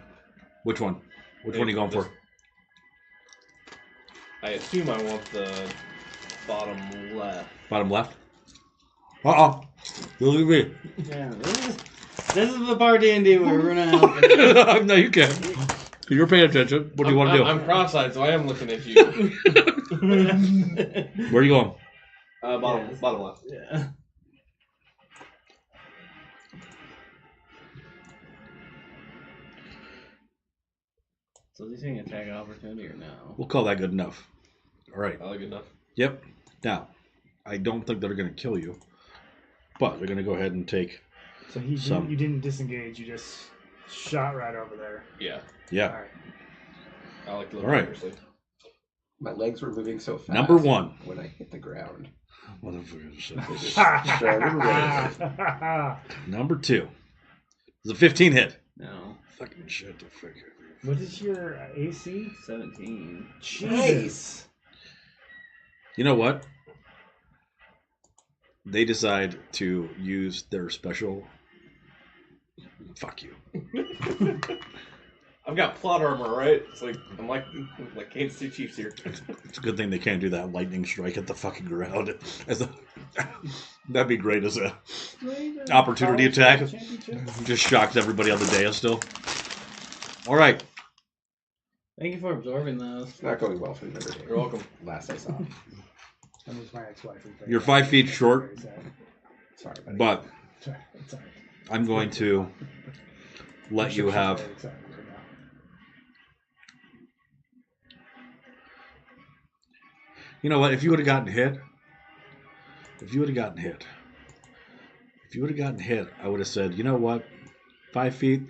Which one? Which one are you going for? I assume I want the bottom left. Bottom left? Uh-uh. Look at me. Yeah, this is the part D&D where we're running out. No, you can't. You're paying attention. What do you want to do? I'm cross-eyed, so I am looking at you. Where are you going? Bottom left. Yeah. So is he saying attack opportunity or no? We'll call that good enough. All right. I like it enough. Yep. Now, I don't think they're going to kill you, but they're going to go ahead and take So some. you didn't disengage. You just shot right over there. Yeah. Yeah. All right. I like to look All right. dangerously. My legs were moving so fast. Number 1. When I hit the ground. Motherfucker. They just started racing. Number 2. It's a 15 hit. No. Fucking shit. The fuck. What is your AC? 17. Nice. You know what? They decide to use their special. Fuck you. I've got plot armor, right? It's like I'm like Kansas City Chiefs here. It's a good thing they can't do that lightning strike at the fucking ground. That'd be great as a opportunity attack. Just shocked everybody on the dais still. All right. Thank you for absorbing those. It's not going well for the number. You're welcome. Last I saw. That was my ex-wife. You're 5 feet short, Sorry, buddy. but Sorry. Sorry. I'm going to let you have. Sorry, right now. You know what? If you would have gotten hit, I would have said, you know what? 5 feet,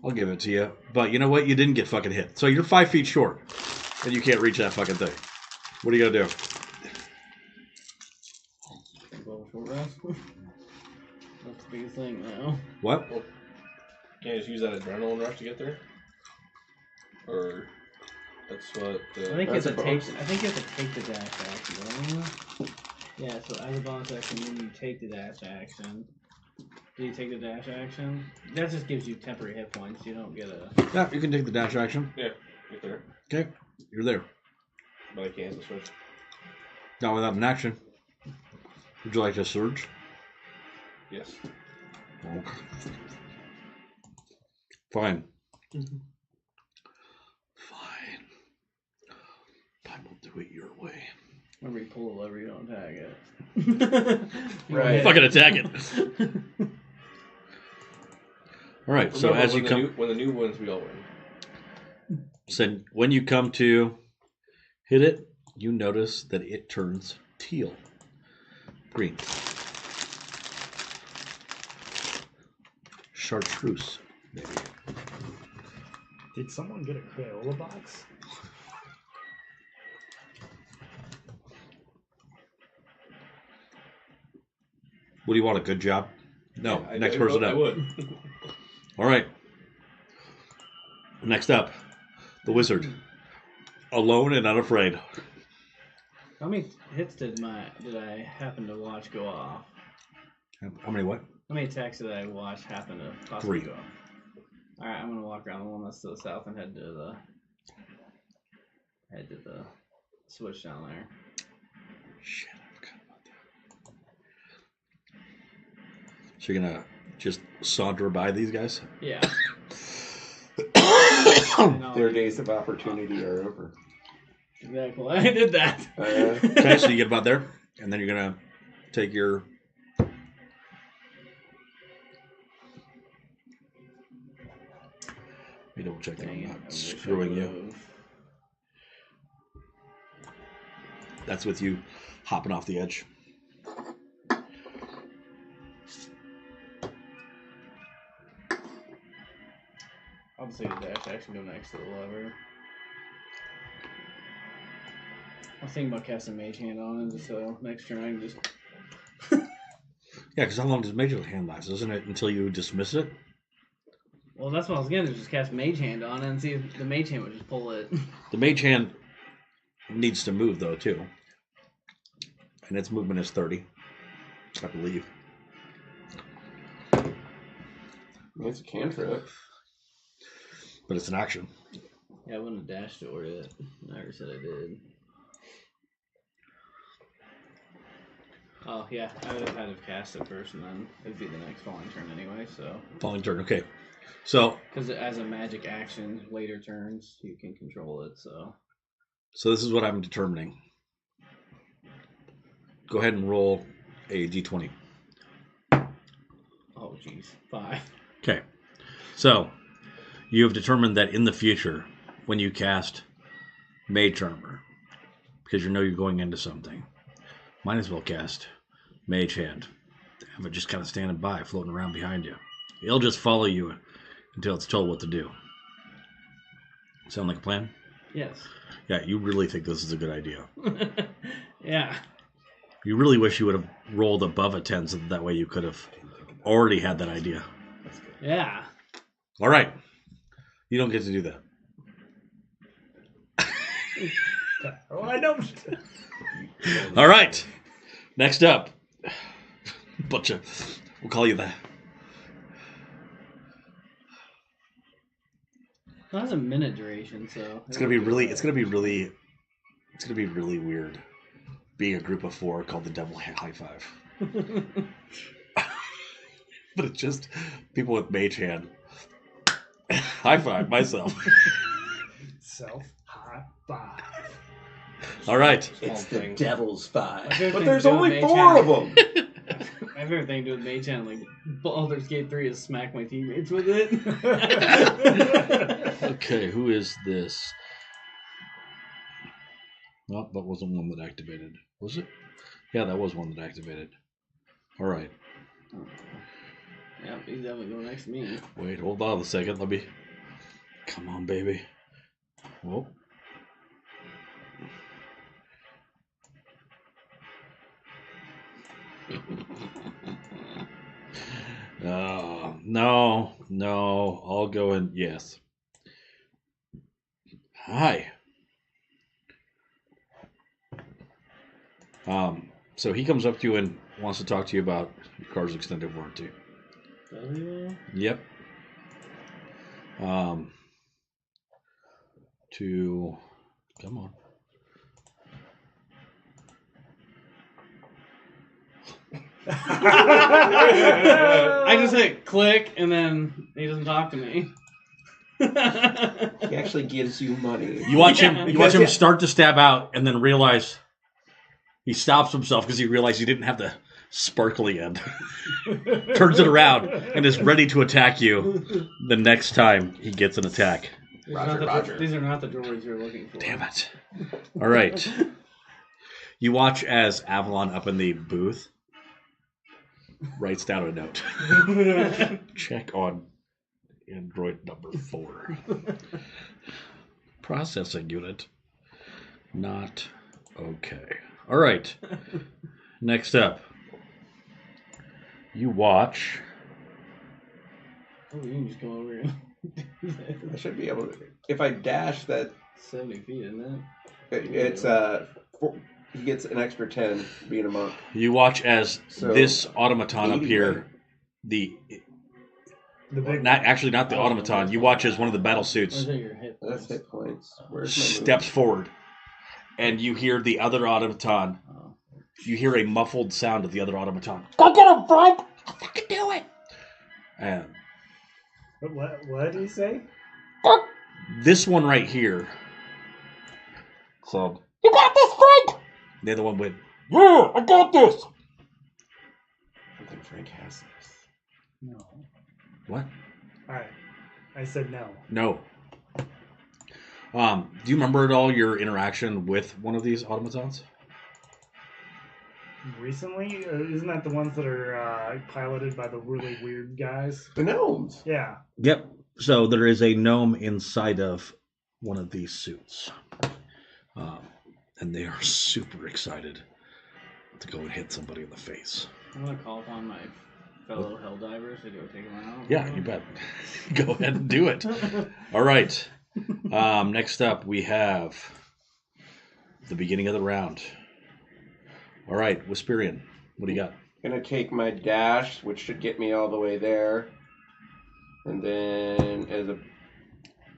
I'll give it to you. But you know what? You didn't get fucking hit. So you're 5 feet short, and you can't reach that fucking thing. What are you gonna do? short rest. That's the biggest thing now. What? Can't you just use that adrenaline rush to get there? Or that's what. I think you have That's to a take. bonus. I think you have to take the dash action. Don't you? Yeah. So as a bonus action, when you take the dash action, do you take the dash action? That just gives you temporary hit points. You don't get a. Yeah, you can take the dash action. Get there. Okay, you're there. But I can't switch. Not without an action. Would you like to surge? Yes. Okay. Fine. Fine. I will do it your way. Remember, you pull the lever, you don't tag it. Right. Fucking attack it. All right. So Remember, as you come, when the new wins, we all win. so when you come to hit it, you notice that it turns teal, green, chartreuse, maybe. Did someone get a Crayola box? What do you want? A good job? No. Yeah, Next person I up. would. All right. Next up, the wizard, alone and unafraid. How many hits did I happen to watch go off? How many what? How many attacks did I watch happen to possibly 3. go off? Alright, I'm gonna walk around the one that's to the south and head to the switch down there. Shit, I forgot about that. So you're gonna just saunter by these guys? Yeah. Their days of opportunity are over. Exactly. I did that. Okay, so you get about there, and then you're gonna take your. Let me double check that Dang I'm it, I not wish I screwing you. would've. That's with you hopping off the edge. I'll just take a dash action, go next to the lever. I was thinking about casting Mage Hand on him, so next turn I can just. Yeah, because how long does Major Hand last? Isn't it until you dismiss it? Well, that's what I was gonna do, just cast Mage Hand on it and see if the Mage Hand would just pull it. The Mage Hand needs to move, though, too. And its movement is 30, I believe. It's a cantrip. But it's an action. Yeah, I wouldn't have dashed or it. I already said I did. Oh, yeah, I would have had to cast it first and then it'd be the next falling turn anyway, so. Falling turn, okay. So Because as a magic action, later turns, you can control it, so. this is what I'm determining. Go ahead and roll a d20. Oh, jeez. 5. Okay. So you have determined that in the future, when you cast Mage Armor, because you know you're going into something, might as well cast Mage Hand. Have it just kind of standing by, floating around behind you. It'll just follow you until it's told what to do. Sound like a plan? Yes. Yeah, you really think this is a good idea. Yeah. You really wish you would have rolled above a 10 so that way you could have already had that idea. Yeah. All right. You don't get to do that. Oh, I don't. All right. Next up. We'll call you that. Well, that's a minute duration, so. It's gonna be really weird being a group of 4 called the Devil High Five. But it's just people with Mage Hand. High five myself. Self high five. All right. It's the thing. Devil's Five. favorite But thing there's to do with only Mage 4 Hand- of them. My favorite thing to do with Mage Hand, like Baldur's Gate 3, is smack my teammates with it. Okay, who is this? Nope, that wasn't one that activated. Was it? Yeah, that was one that activated. All right. Yeah, he's definitely going next to me. Wait, hold on a second. Let me. Come on, baby. Whoa. No. I'll go in. Yes. Hi. So he comes up to you and wants to talk to you about your car's extended warranty. Yep. Come on. I just hit click and then he doesn't talk to me. He actually gives you money. You watch him. You watch him start to stab out, and then realize he stops himself because he realized he didn't have the sparkly end. Turns it around and is ready to attack you the next time he gets an attack. Roger. These are not the droids you're looking for. Damn it! All right. You watch as Avalon up in the booth writes down a note. Check on Android number 4. Processing unit. Not okay. All right. Next up. You watch. Oh, you can just go over here. I should be able to. If I dash that, 70 feet, isn't it's he gets an extra 10 being a monk. You watch as So, this automaton up 80, here, right? The big not the automaton. You watch as one of the battle it? suits Or is that your hit That's points? hit points. Where's my move? steps forward, and you hear the other automaton. Oh. You hear a muffled sound of the other automaton. Go get him, Frank! I'll fucking do it! And what did he say? this one right here said, "You got this, Frank!" The other one went, "Yeah, I got this!" I don't think Frank has this. No. What? All right. I said no. No. Do you remember at all your interaction with one of these automatons? Recently, isn't that the ones that are piloted by the really weird guys? The gnomes. Yeah. Yep. So there is a gnome inside of one of these suits. And they are super excited to go and hit somebody in the face. I'm going to call upon my fellow Helldivers to go take them out. Yeah, you bet. Go ahead and do it. All right. Next up, we have the beginning of the round. All right, Whisperian, what do you got? Gonna take my dash, which should get me all the way there. And then as a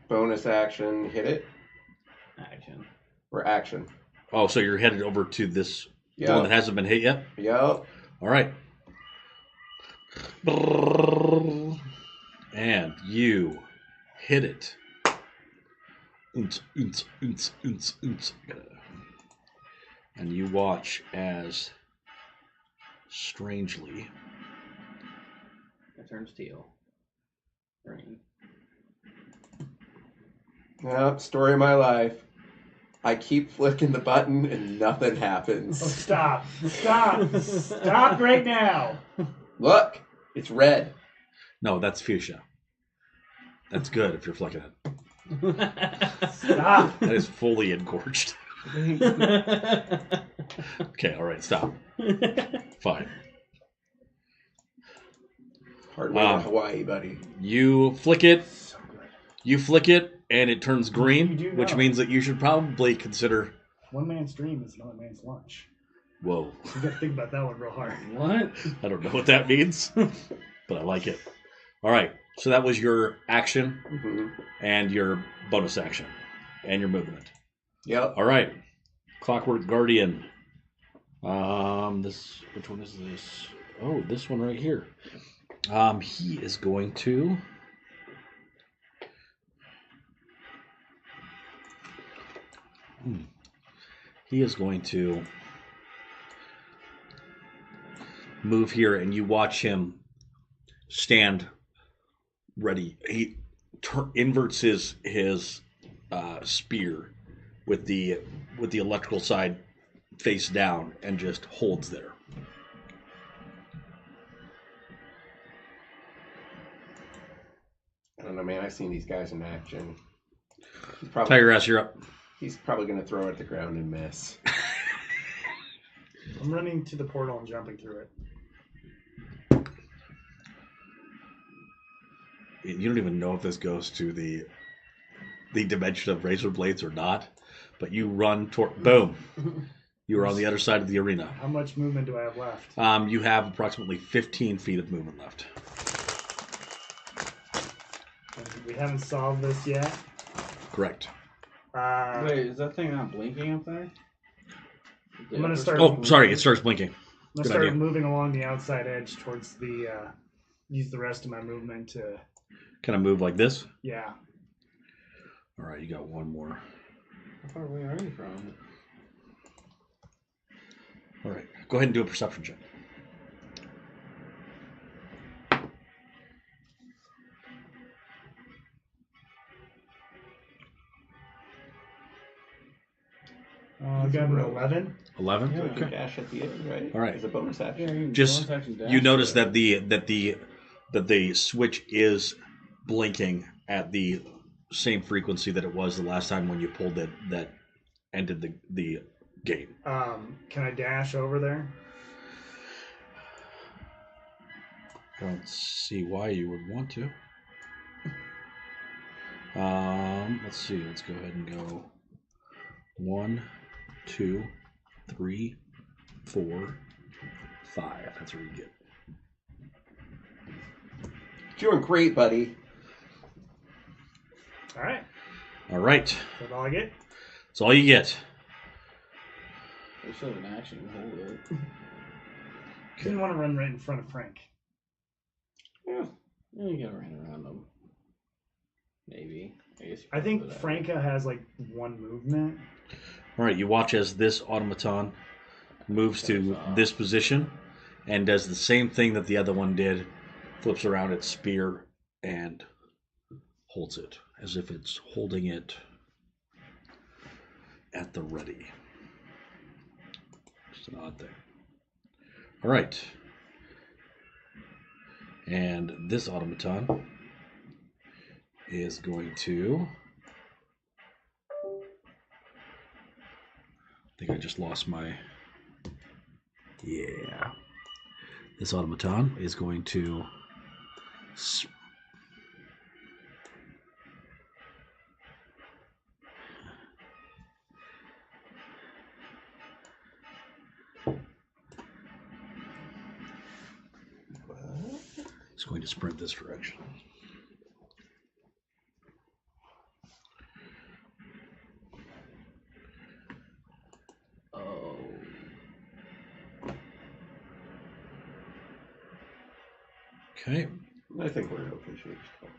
bonus action, hit it. Action. Or action. Oh, so you're headed over to this the one that Yep. hasn't been hit yet? Yep. All right. And you hit it. And you watch as, strangely, It turns teal. Green. Yep, story of my life. I keep flicking the button and nothing happens. Oh, stop. Stop. Stop right now. Look, it's red. no, that's fuchsia. That's good if you're flicking it. Stop. That is fully engorged. Okay, all right, stop. Fine. Hard way to Hawaii, buddy. You flick it. So good. You flick it, and it turns You green, do which know. means that you should probably consider. One man's dream is another man's lunch. Whoa, You gotta think about that one real hard. What? I don't know what that means, but I like it. All right, so that was your action Mm-hmm. and your bonus action and your movement. Yep. All right, Clockwork Guardian. Which one is this? Oh, this one right here. He is going to. He is going to move here, and you watch him stand ready. He inverts his spear with the electrical side face down, and just holds there. I don't know, man. I've seen these guys in action. He's Tiger ass, you're up. He's probably going to throw it at the ground and miss. I'm running to the portal and jumping through it. you don't even know if this goes to the dimension of razor blades or not, but you run toward. Boom! You are on the other side of the arena. How much movement do I have left? You have approximately 15 feet of movement left. We haven't solved this yet. Correct. Wait, is that thing not blinking up there? I'm gonna start. Oh, sorry, it starts blinking. I'm good gonna start idea. moving along the outside edge towards the. Use the rest of my movement to. Kind of move like this. Yeah. All right, you got one more. How far away are you from? All right, go ahead and do a perception check. I got an 11. 11. So we Okay. can dash at the end, right? All right. As a bonus action. Yeah, you can Just bonus action dash you notice it. that the switch is blinking at the same frequency that it was the last time when you pulled it that ended the game. Can I dash over there? I don't see why you would want to. Let's see. Let's go ahead and go 1, 2, 3, 4, 5. That's where you get. Doing great, buddy. All right. All right. That's all I get. That's all you get. We should have an action and hold it. Didn't want to run right in front of Frank. Yeah, you gotta run around them. Maybe. I guess. I think Franca has like one movement. All right. You watch as this automaton moves to this position and does the same thing that the other one did. Flips around its spear and holds it as if it's holding it at the ready. Just an odd thing. All right. And this automaton is going to. I think I just lost my. Yeah. This automaton is going to. It's going to sprint this direction. Oh. Okay. I think we're in okay shape still.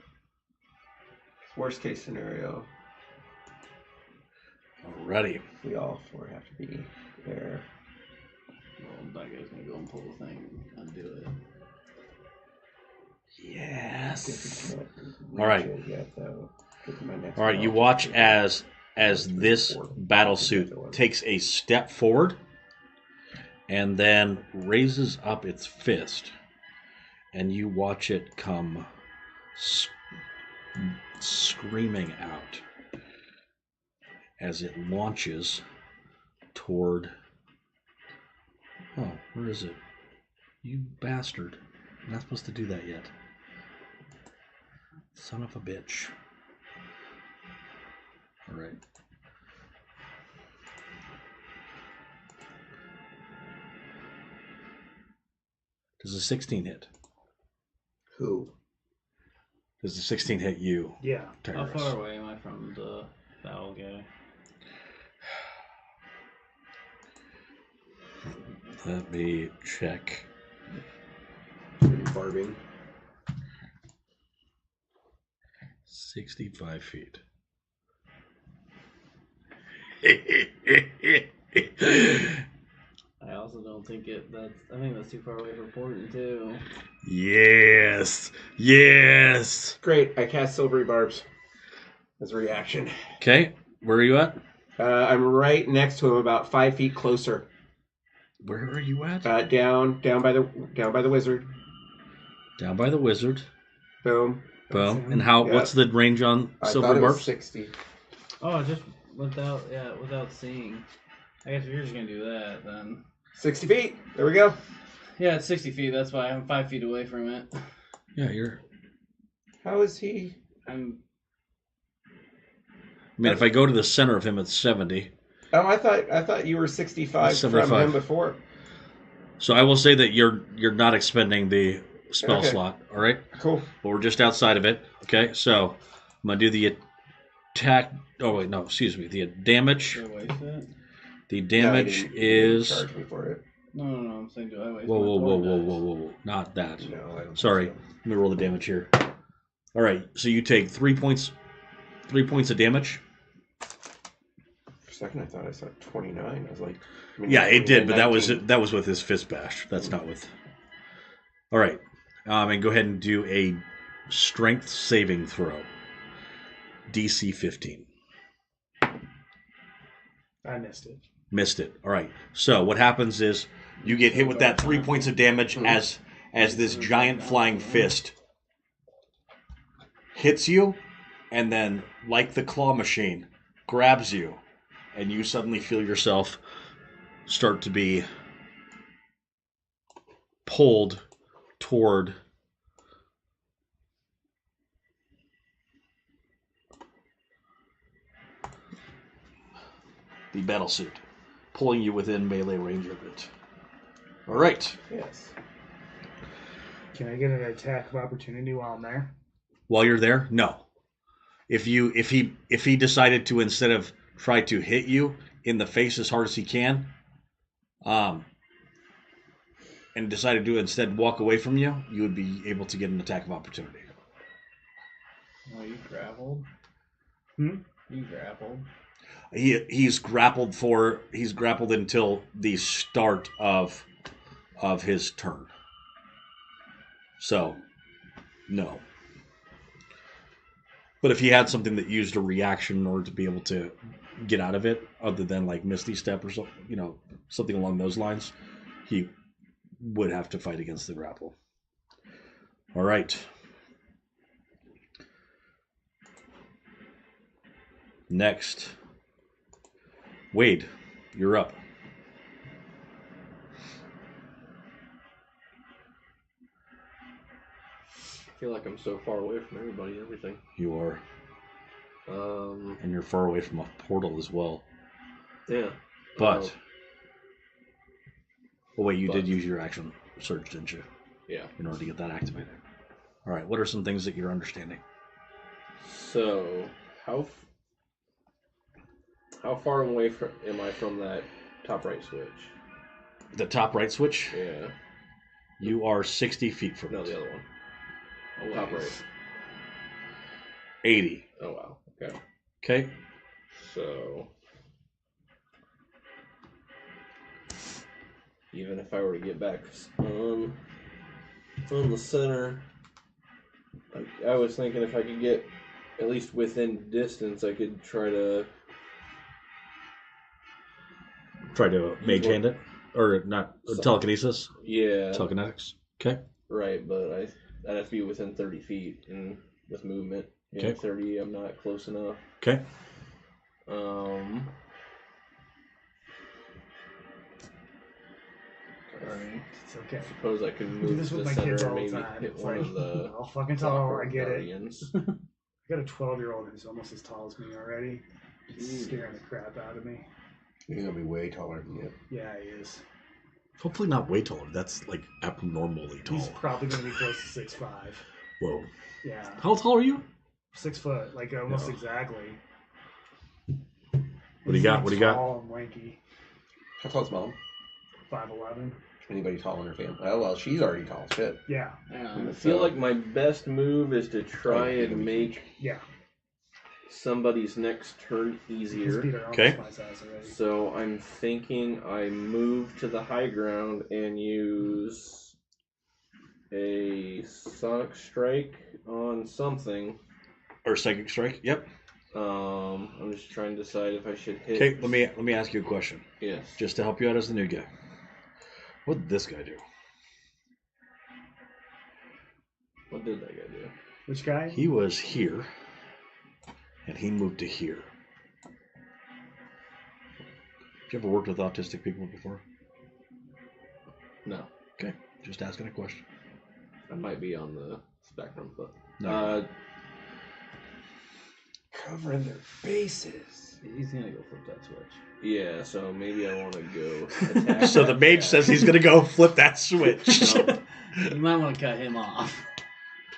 Worst case scenario, Alrighty. we all four have to be there. Well, that guy's gonna go and pull the thing and do it. Yes. All All right. All right. You watch as this battle suit takes a step forward and then raises up its fist, and you watch it come screaming out as it launches toward. Oh, where is it? You bastard! You're not supposed to do that yet. Son of a bitch. All right. Does a 16 hit? Who? Does the 16 hit you, Yeah. How Tyrus? far away am I from the battle guy? Let me check. Barbing. 65 feet. I also don't think I think that's too far away for porting too. Yes. Yes. Great. I cast Silvery Barbs as a reaction. Okay. Where are you at? I'm right next to him, about 5 feet closer. Where are you at? Down by the wizard. Down by the wizard. Boom. Boom. And how? Yeah. What's the range on I silver thought it was barbs? 60. Oh, just without seeing. I guess if you're just gonna do that, then 60 feet. There we go. yeah, it's 60 feet. That's why I'm 5 feet away from it. Yeah, you're. How is he? I mean, if I go to the center of him, it's 70. Oh, I thought you were 65 from 75. him before. So I will say that you're not expending the spell Okay. slot. All right, Cool. but we're just outside of it. Okay, so I'm gonna do the attack. Oh wait, no, excuse me. The damage. Do I waste it? The No, damage you didn't is. charge me for it. No, I'm saying do I waste Whoa, my whoa, whoa, thorn whoa, dice? whoa, whoa, whoa! Not that. No, I don't. Sorry. think Let me roll the damage here. All right, so you take 3 points. 3 points of damage. so. For a second, I thought I saw 29. I was like, Yeah, it did, but 19. that was with his fist bash. That's not with. All right, and go ahead and do a strength saving throw. DC 15. I missed it. Missed it. All right. So what happens is you get hit with that 3 points of damage as this giant flying fist hits you, and then like the claw machine, grabs you, and you suddenly feel yourself start to be pulled toward the battle suit, pulling you within melee range of it. All right. Yes. Can I get an attack of opportunity while I'm there? While you're there, no. If he decided to, instead of try to hit you in the face as hard as he can, and decided to instead walk away from you, you would be able to get an attack of opportunity. Oh, you grappled? Hmm? You grappled? He's grappled until the start of his turn. So, no. But if he had something that used a reaction in order to be able to get out of it, other than like Misty Step or something, something along those lines, he would have to fight against the grapple. All right. Next. Wade, you're up. I feel like I'm so far away from everybody and everything. You are. Um, And you're far away from a portal as well. yeah. But. Oh, wait, you but- did use your action surge, didn't you? Yeah. In order to get that activated. All right, what are some things that you're understanding? So, how far away am I from that top right switch? The top right switch, Yeah. you are 60 feet from No, it. the other one. Top right. 80. Oh, wow. Okay. Okay? So, even if I were to get back on the center, I was thinking if I could get at least within distance, I could try to. Try to mage hand it. Or not, telekinesis? Yeah. Telekinetics. Okay. Right, but I'd have to be within 30 feet and with movement. Yeah, Okay. 30, I'm not close enough. Okay. Alright, it's okay. Suppose I could I do move this to with the my center kids and all the maybe time. hit It's one like, of the I'll fucking tall, I Clockwork get it. Guardians. I got a 12-year-old who's almost as tall as me already. It's scaring the crap out of me. You're gonna be way taller than you. Yeah, he is. Hopefully not way taller. That's like abnormally tall. He's probably going to be close to 6'5". Whoa. Yeah. How tall are you? 6 foot, like almost No. exactly. What do you got? What do you got? Tall and lanky. How tall's mom? 5'11". Anybody tall in her family? Oh well, she's already tall. Shit. Yeah. I feel like my best move is to try and make Yeah. somebody's next turn His easier. feet are Okay. almost my size already. So I'm thinking I move to the high ground and use a sonic strike on something. Or psychic strike? Yep. I'm just trying to decide if I should hit. Okay, let me ask you a question. Yes. Just to help you out as the new guy. What did this guy do? What did that guy do? Which guy? He was here, and he moved to here. Have you ever worked with autistic people before? No. Okay, just asking a question. I might be on the spectrum, but No. Covering their bases. He's gonna go flip that switch. yeah. So maybe I want to go attack. So the mage says he's gonna go flip that switch. No, You might want to cut him off.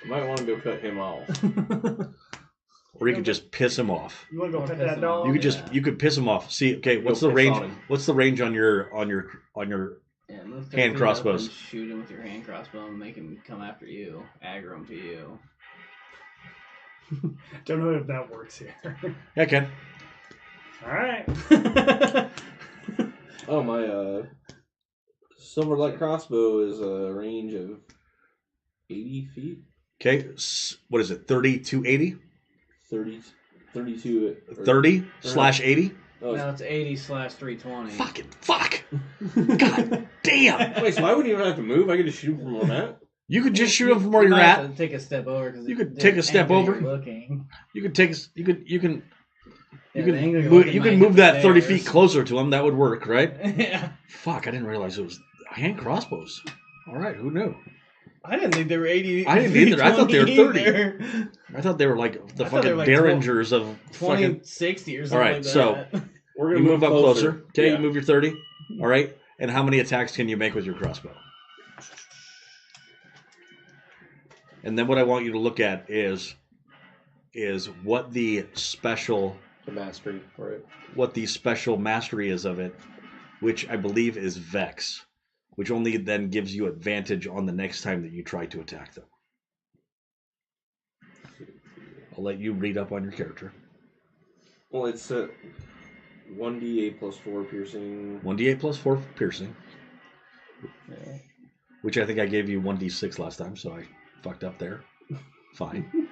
I might want to go cut him off. Or you could just piss him off. You want to go Or pet piss that him dog? off. You could Yeah. you could piss him off. See, okay, what's Go the piss range? on him. What's the range on your Yeah, move 30 Hand feet crossbows. up and shoot him with your hand crossbow and make him come after you. Aggro him to you. Don't know if that works here. Yeah, Ken. All right. Oh, my silver light crossbow is a range of 80 feet. Okay, what is it? 30 to 80? 32. 30/80? Oh, No, it's 80/320. Fuck. God damn. wait, so I wouldn't even have to move. I could just shoot him from where I'm at. You could just shoot him from where you're might have at. to take a step over because You could take a step over. Looking. You could take. You can. Yeah, You the can angle you're move, looking you might can hit move the that 30 stairs. feet closer to him. That would work, right? Yeah. Fuck, I didn't realize it was hand crossbows. All right, who knew? I didn't think they were 80. I didn't either. I thought they were 30. either. I thought they were like the I thought they fucking were like derringers of 20, fucking. 60 or something. All right, like so- that. We're You gonna move up closer. Okay, Yeah. you move your 30. All right, and how many attacks can you make with your crossbow? And then what I want you to look at is what the special The mastery for it. mastery is of it, which I believe is Vex, which only then gives you advantage on the next time that you try to attack them. I'll let you read up on your character. Well, it's 1d8 plus 4 piercing. 1d8 plus 4 piercing, Yeah. which I think I gave you 1d6 last time, so I fucked up there. Fine.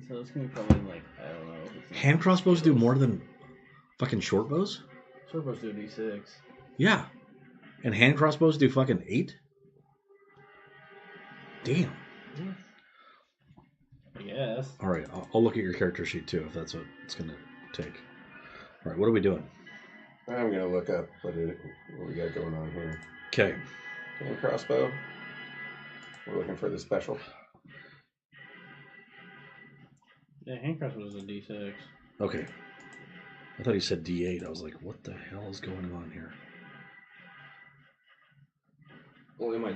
So it's gonna be probably like, I don't know. If it's Hand crossbows do more than fucking short bows? Short bows do a D6. Yeah. And hand crossbows do fucking 8? Damn. I guess. All right, I'll look at your character sheet too if that's what it's going to take. All right, what are we doing? I'm gonna look up what we got going on here. Okay. Hand crossbow. We're looking for the special. Yeah, hand crossbow is a D6. Okay. I thought he said D8. I was like, what the hell is going on here? Well, it might.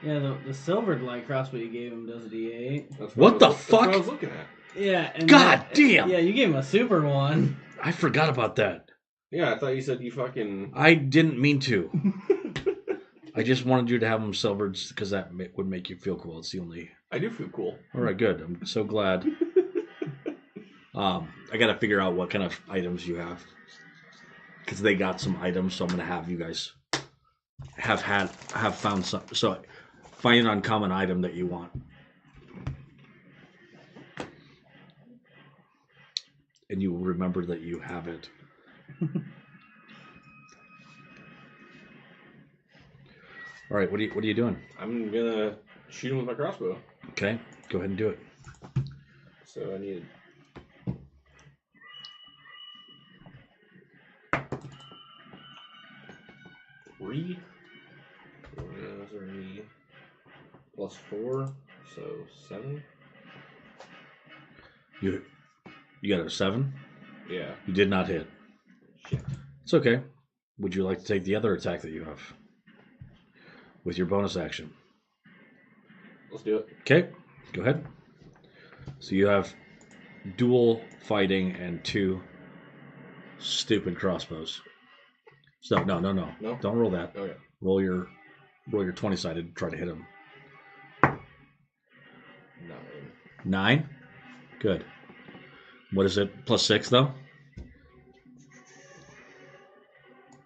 Yeah, the silvered light crossbow you gave him does a D8. That's What I the was, That's fuck? what I was looking at. Yeah, and God damn! Yeah, you gave him a super one. I forgot about that. Yeah, I thought you said you fucking. I didn't mean to. I just wanted you to have them silvered because that would make you feel cool. It's the only... I do feel cool. All right, good. I'm so glad. I got to figure out what kind of items you have because they got some items. So I'm gonna have you guys have found some. So find an uncommon item that you want, and you will remember that you have it. All right, what are you doing? I'm gonna shoot him with my crossbow. Okay, go ahead and do it. So I need. Three. Three plus 4, so 7. You got a 7. Yeah. You did not hit. Shit. It's okay. Would you like to take the other attack that you have with your bonus action? Let's do it. Okay, go ahead. So you have dual fighting and 2 stupid crossbows. So no. No? Don't roll that. Okay. Roll your 20-sided and try to hit him. 9. 9? Good. What is it? Plus 6 though?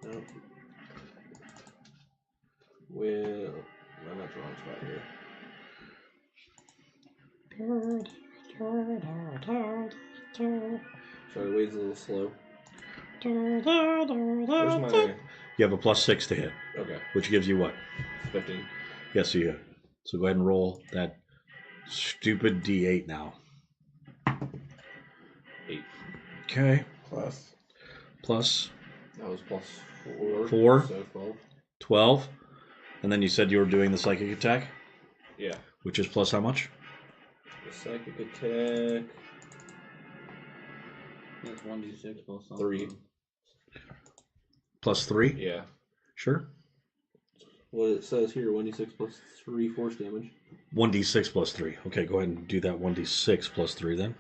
No. Well, I'm at the wrong spot here. Sorry, the wade's a little slow. Where's my... You have a plus 6 to hit, Okay, which gives you what? 15. Yes, you hit. So go ahead and roll that stupid D8 now. 8. Okay. Plus. That was plus 4. 4. So 12. 12. And then you said you were doing the psychic attack, Yeah. which is plus how much? The psychic attack. It's 1d6 plus something. 3. Plus 3? Yeah. Sure. What it says here, 1d6 plus 3 force damage. 1d6 plus 3. Okay, go ahead and do that 1d6 plus 3 then.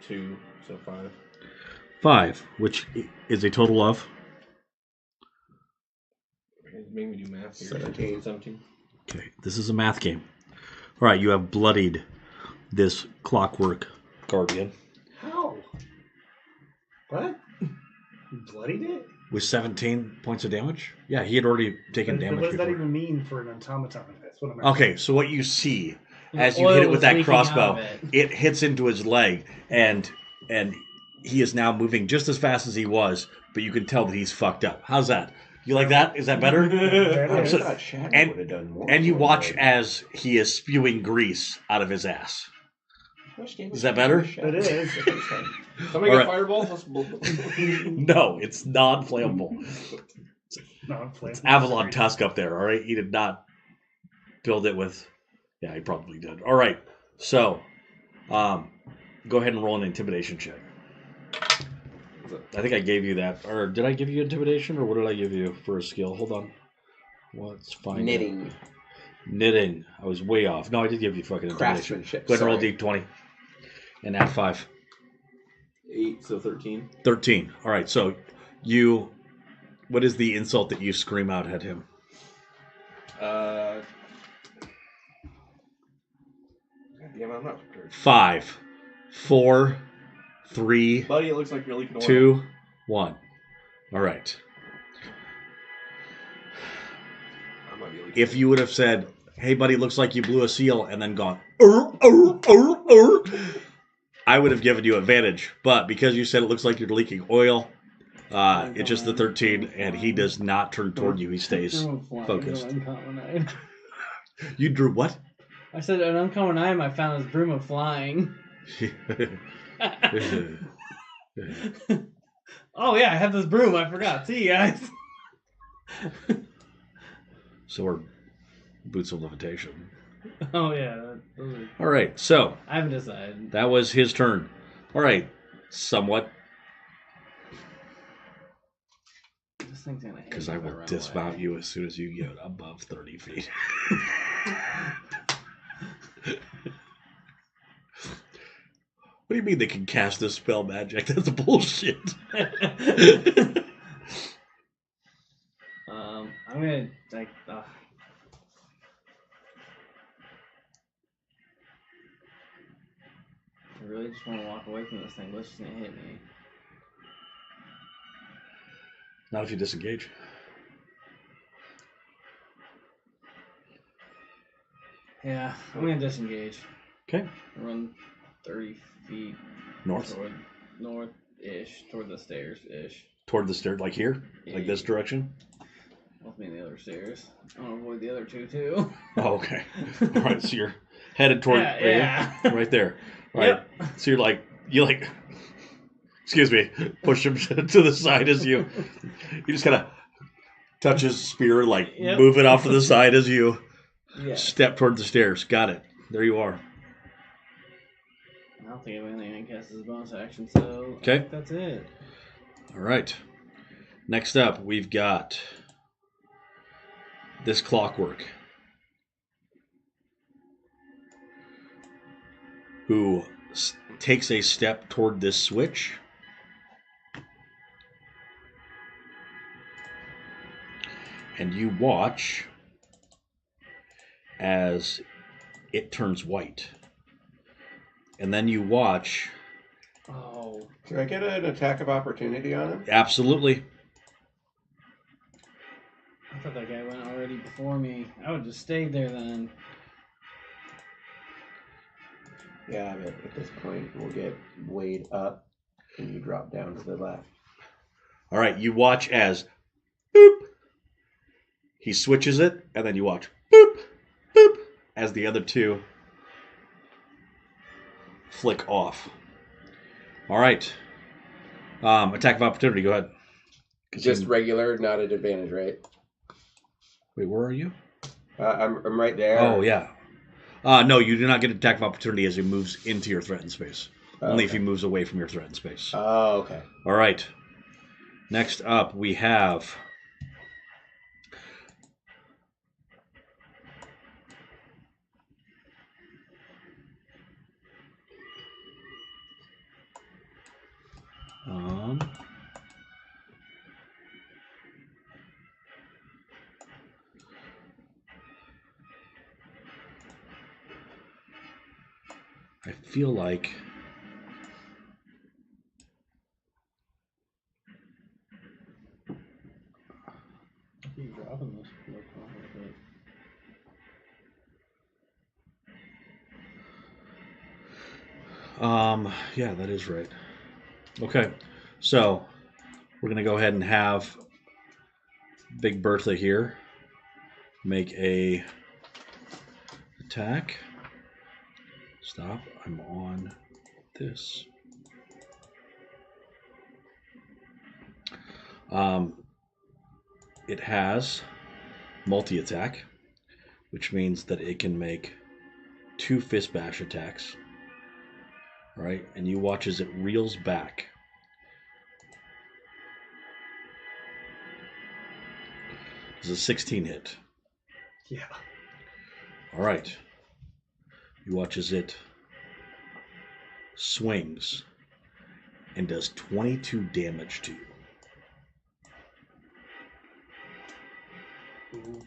2, so 5. 5, which is a total of? Make me do math here. 17. 17. Okay, this is a math game. All right, you have bloodied this clockwork guardian How? What? You bloodied it? with 17 points of damage. Yeah, he had already taken But damage what does that before. even mean for an automaton? That's what I'm Okay, so what you see as The you hit oil it with was that leaking out crossbow, of it. it hits into his leg, and he is now moving just as fast as he was, but you can tell that he's fucked up. How's that? You like that? Is that better? That I is. thought Shadow And- would have done more. And you for watch him. as he is spewing grease out of his ass. How much damage Is that did better? Shadow It is. do? Somebody All got right. fireballs? That's No, it's non-flammable. No, I'm playing. It's Avalon Tusk up there, all right? He did not build it with... Yeah, he probably did. All right, so go ahead and roll an intimidation check. I think I gave you that. Or did I give you intimidation, or what did I give you for a skill? Hold on. Let's find out. Knitting. Knitting. I was way off. No, I did give you fucking intimidation. Craftsmanship. Go ahead and roll sorry. D20. And add 5. 8, so 13. 13. All right, so you... What is the insult that you scream out at him? God damn it, I'm not prepared. 5, 4, 3, Buddy, it looks like you're leaking oil. 2, 1. All right. I might be leaking If oil. you would have said, "Hey, buddy, looks like you blew a seal," and then gone, I would have given you advantage. But because you said it looks like you're leaking oil, it's just the 13, and he does not turn toward you. He stays focused. You drew what? I said an uncommon item I found is Broom of Flying. Oh yeah, I have this broom. I forgot. See you guys. So are boots of levitation. Oh yeah. Those are, All right, so I haven't decided. that was his turn. All right, somewhat, This thing's gonna hit because me I if will run dismount away. you as soon as you get above 30 feet. What do you mean they can cast this spell magic? That's bullshit. I'm gonna like. I really just want to walk away from this thing, but it's just gonna hit me. Not if you disengage. Yeah, I'm gonna disengage. Okay. Run 30 feet North, toward north-ish, toward the stairs-ish. toward the stair, like here, like this direction. With me in the other stairs. I want to avoid the other two too. Oh, okay. All right, so you're headed toward Yeah, right, here? yeah. Right there. All right. Yep. So you like, excuse me, push him to the side as you just kind of touch his spear, like Yep. move it off to the side as you Yeah. step toward the stairs. Got it. There you are. I don't think I have anything I can cast as a bonus action, so Okay. I think that's it. All right. Next up, we've got this clockwork, who takes a step toward this switch. And you watch as it turns white. And then you watch, Oh. Can I get an attack of opportunity on him? absolutely, I thought that guy went already before me. I would just stayed there then. Yeah, but at this point, we'll get Wade up and you drop down to the left. all right, you watch as boop, he switches it, and then you watch boop, boop, as the other two flick off. All right. Attack of opportunity, go ahead. Just regular, not at advantage, right? Wait, where are you? I'm right there. Oh, yeah. No, you do not get attack of opportunity as he moves into your threatened space. Only if he moves away from your threatened space. Oh, okay. All right. Next up, we have... I feel like... You're dropping this. Yeah, that is right. Okay, so we're gonna go ahead and have Big Bertha here make a attack. Stop. I'm on this. It has multi-attack, which means that it can make 2 fist bash attacks. All right, and you watch as it reels back. Does a 16 hit? Yeah. All right. You watch as it swings and does 22 damage to you.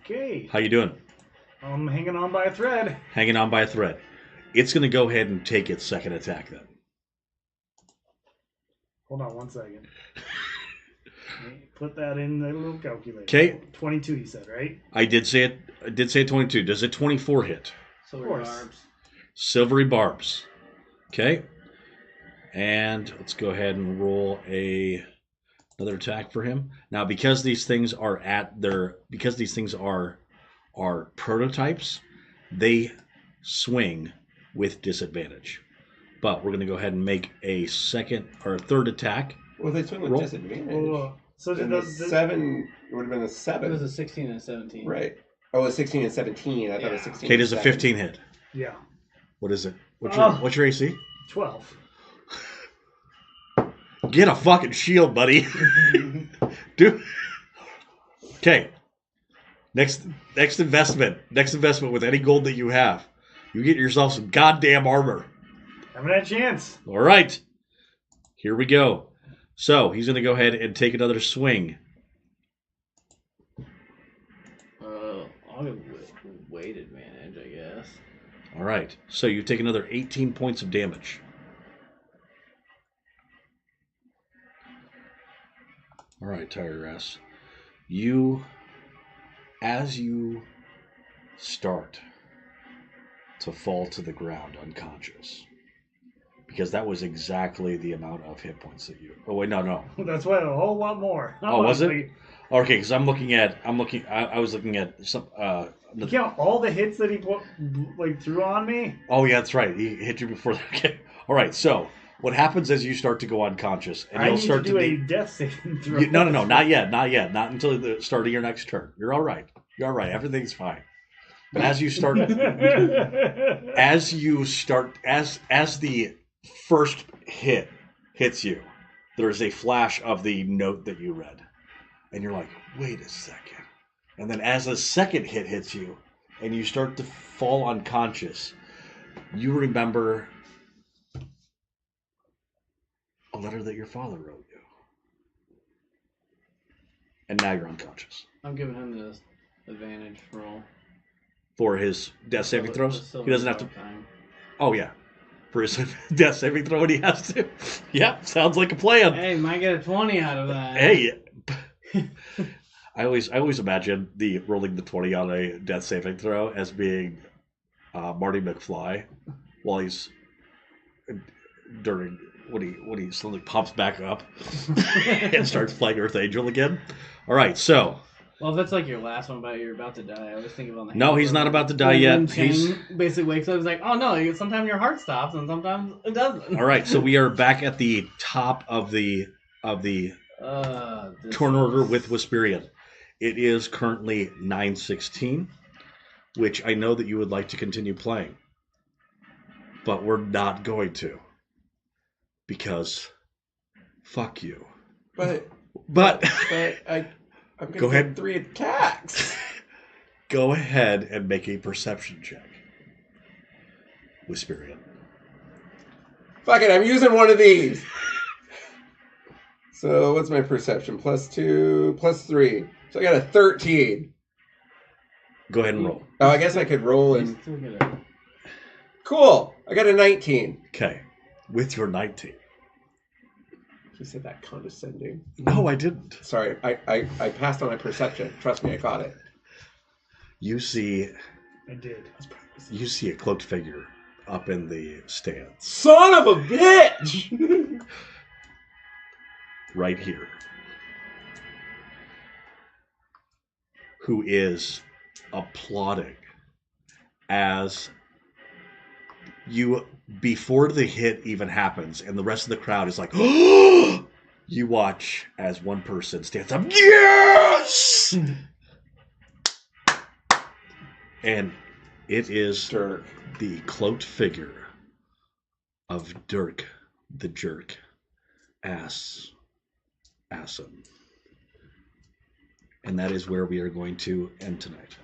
Okay. How you doing? I'm hanging on by a thread. Hanging on by a thread. It's going to go ahead and take its second attack then. Hold on 1 second. Put that in the little calculator. Okay. 22, you said, right? I did say it. I did say 22. Does a 24 hit? Silver course. barbs. Silvery barbs. Okay. And let's go ahead and roll another attack for him. Now, because these things are prototypes, they swing with disadvantage. But we're going to go ahead and make a second or a third attack. Well, they swing with Roll. disadvantage. So Then the, the 7 would have been a It 7. was a 16 and a 17. Right. Oh, it was 16 and 17. I thought it was 16 Okay, and does a 7. 15 hit? yeah, What is it? What's Oh. your AC? 12. Get a fucking shield, buddy. Dude. Okay. Next investment. Next investment with any gold that you have. You get yourself some goddamn armor. Haven't had a chance. All right. Here we go. So he's going to go ahead and take another swing. I'll go weighted advantage, I guess. All right. So you take another 18 points of damage. All right, Tyrus. As you start to fall to the ground unconscious, because that was exactly the amount of hit points that you. Oh wait, no. That's why a whole lot more. Oh, was it? Okay, because I was looking at some. You count all the hits that he put, threw on me? Oh yeah, that's right. He hit you before. Okay. All right. So what happens as you start to go unconscious, and I you'll need start to do a death saving throw. No, not yet. Not until the start of your next turn. You're all right. Everything's fine. But as you start, as the first hit hits you, there's a flash of the note that you read, and you're like, wait a second. And then as the second hit hits you, and you start to fall unconscious, you remember a letter that your father wrote you. And now you're unconscious. I'm giving him this advantage roll. For his death saving throws? The He doesn't have to. time. Oh, yeah. For his death saving throw, and he has to. Yeah, sounds like a plan. Hey, might get a 20 out of that. Hey. I always imagine the rolling the 20 on a death saving throw as being Marty McFly while he's when he slowly pops back up and starts playing Earth Angel again. All right, so Well, if that's like your last one about you're about to die, I was thinking about no, he's not about to die yet. He's basically wakes up. He's like, oh no, sometimes your heart stops and sometimes it doesn't. all right. So we are back at the top of the turn order with Wisperian. It is currently 9:16, which I know that you would like to continue playing, but we're not going to because fuck you. But I'm gonna Go get ahead. 3 attacks. Go ahead and make a perception check. Whisperian. Fuck it, I'm using one of these. So what's my perception? +2, +3. So I got a 13. Go ahead and roll. Oh, I guess I could roll You and still get a- cool. I got a 19. Okay. With your 19. You said that condescending. No, I didn't. Sorry, I passed on my perception. Trust me, I caught it. You see I did. a cloaked figure up in the stands. Son of a bitch! Right here, who is applauding as you, before the hit even happens and the rest of the crowd is like, you watch as one person stands up, yes, and it is Dirk. the cloaked figure of Dirk the Jerk Assen. And that is where we are going to end tonight.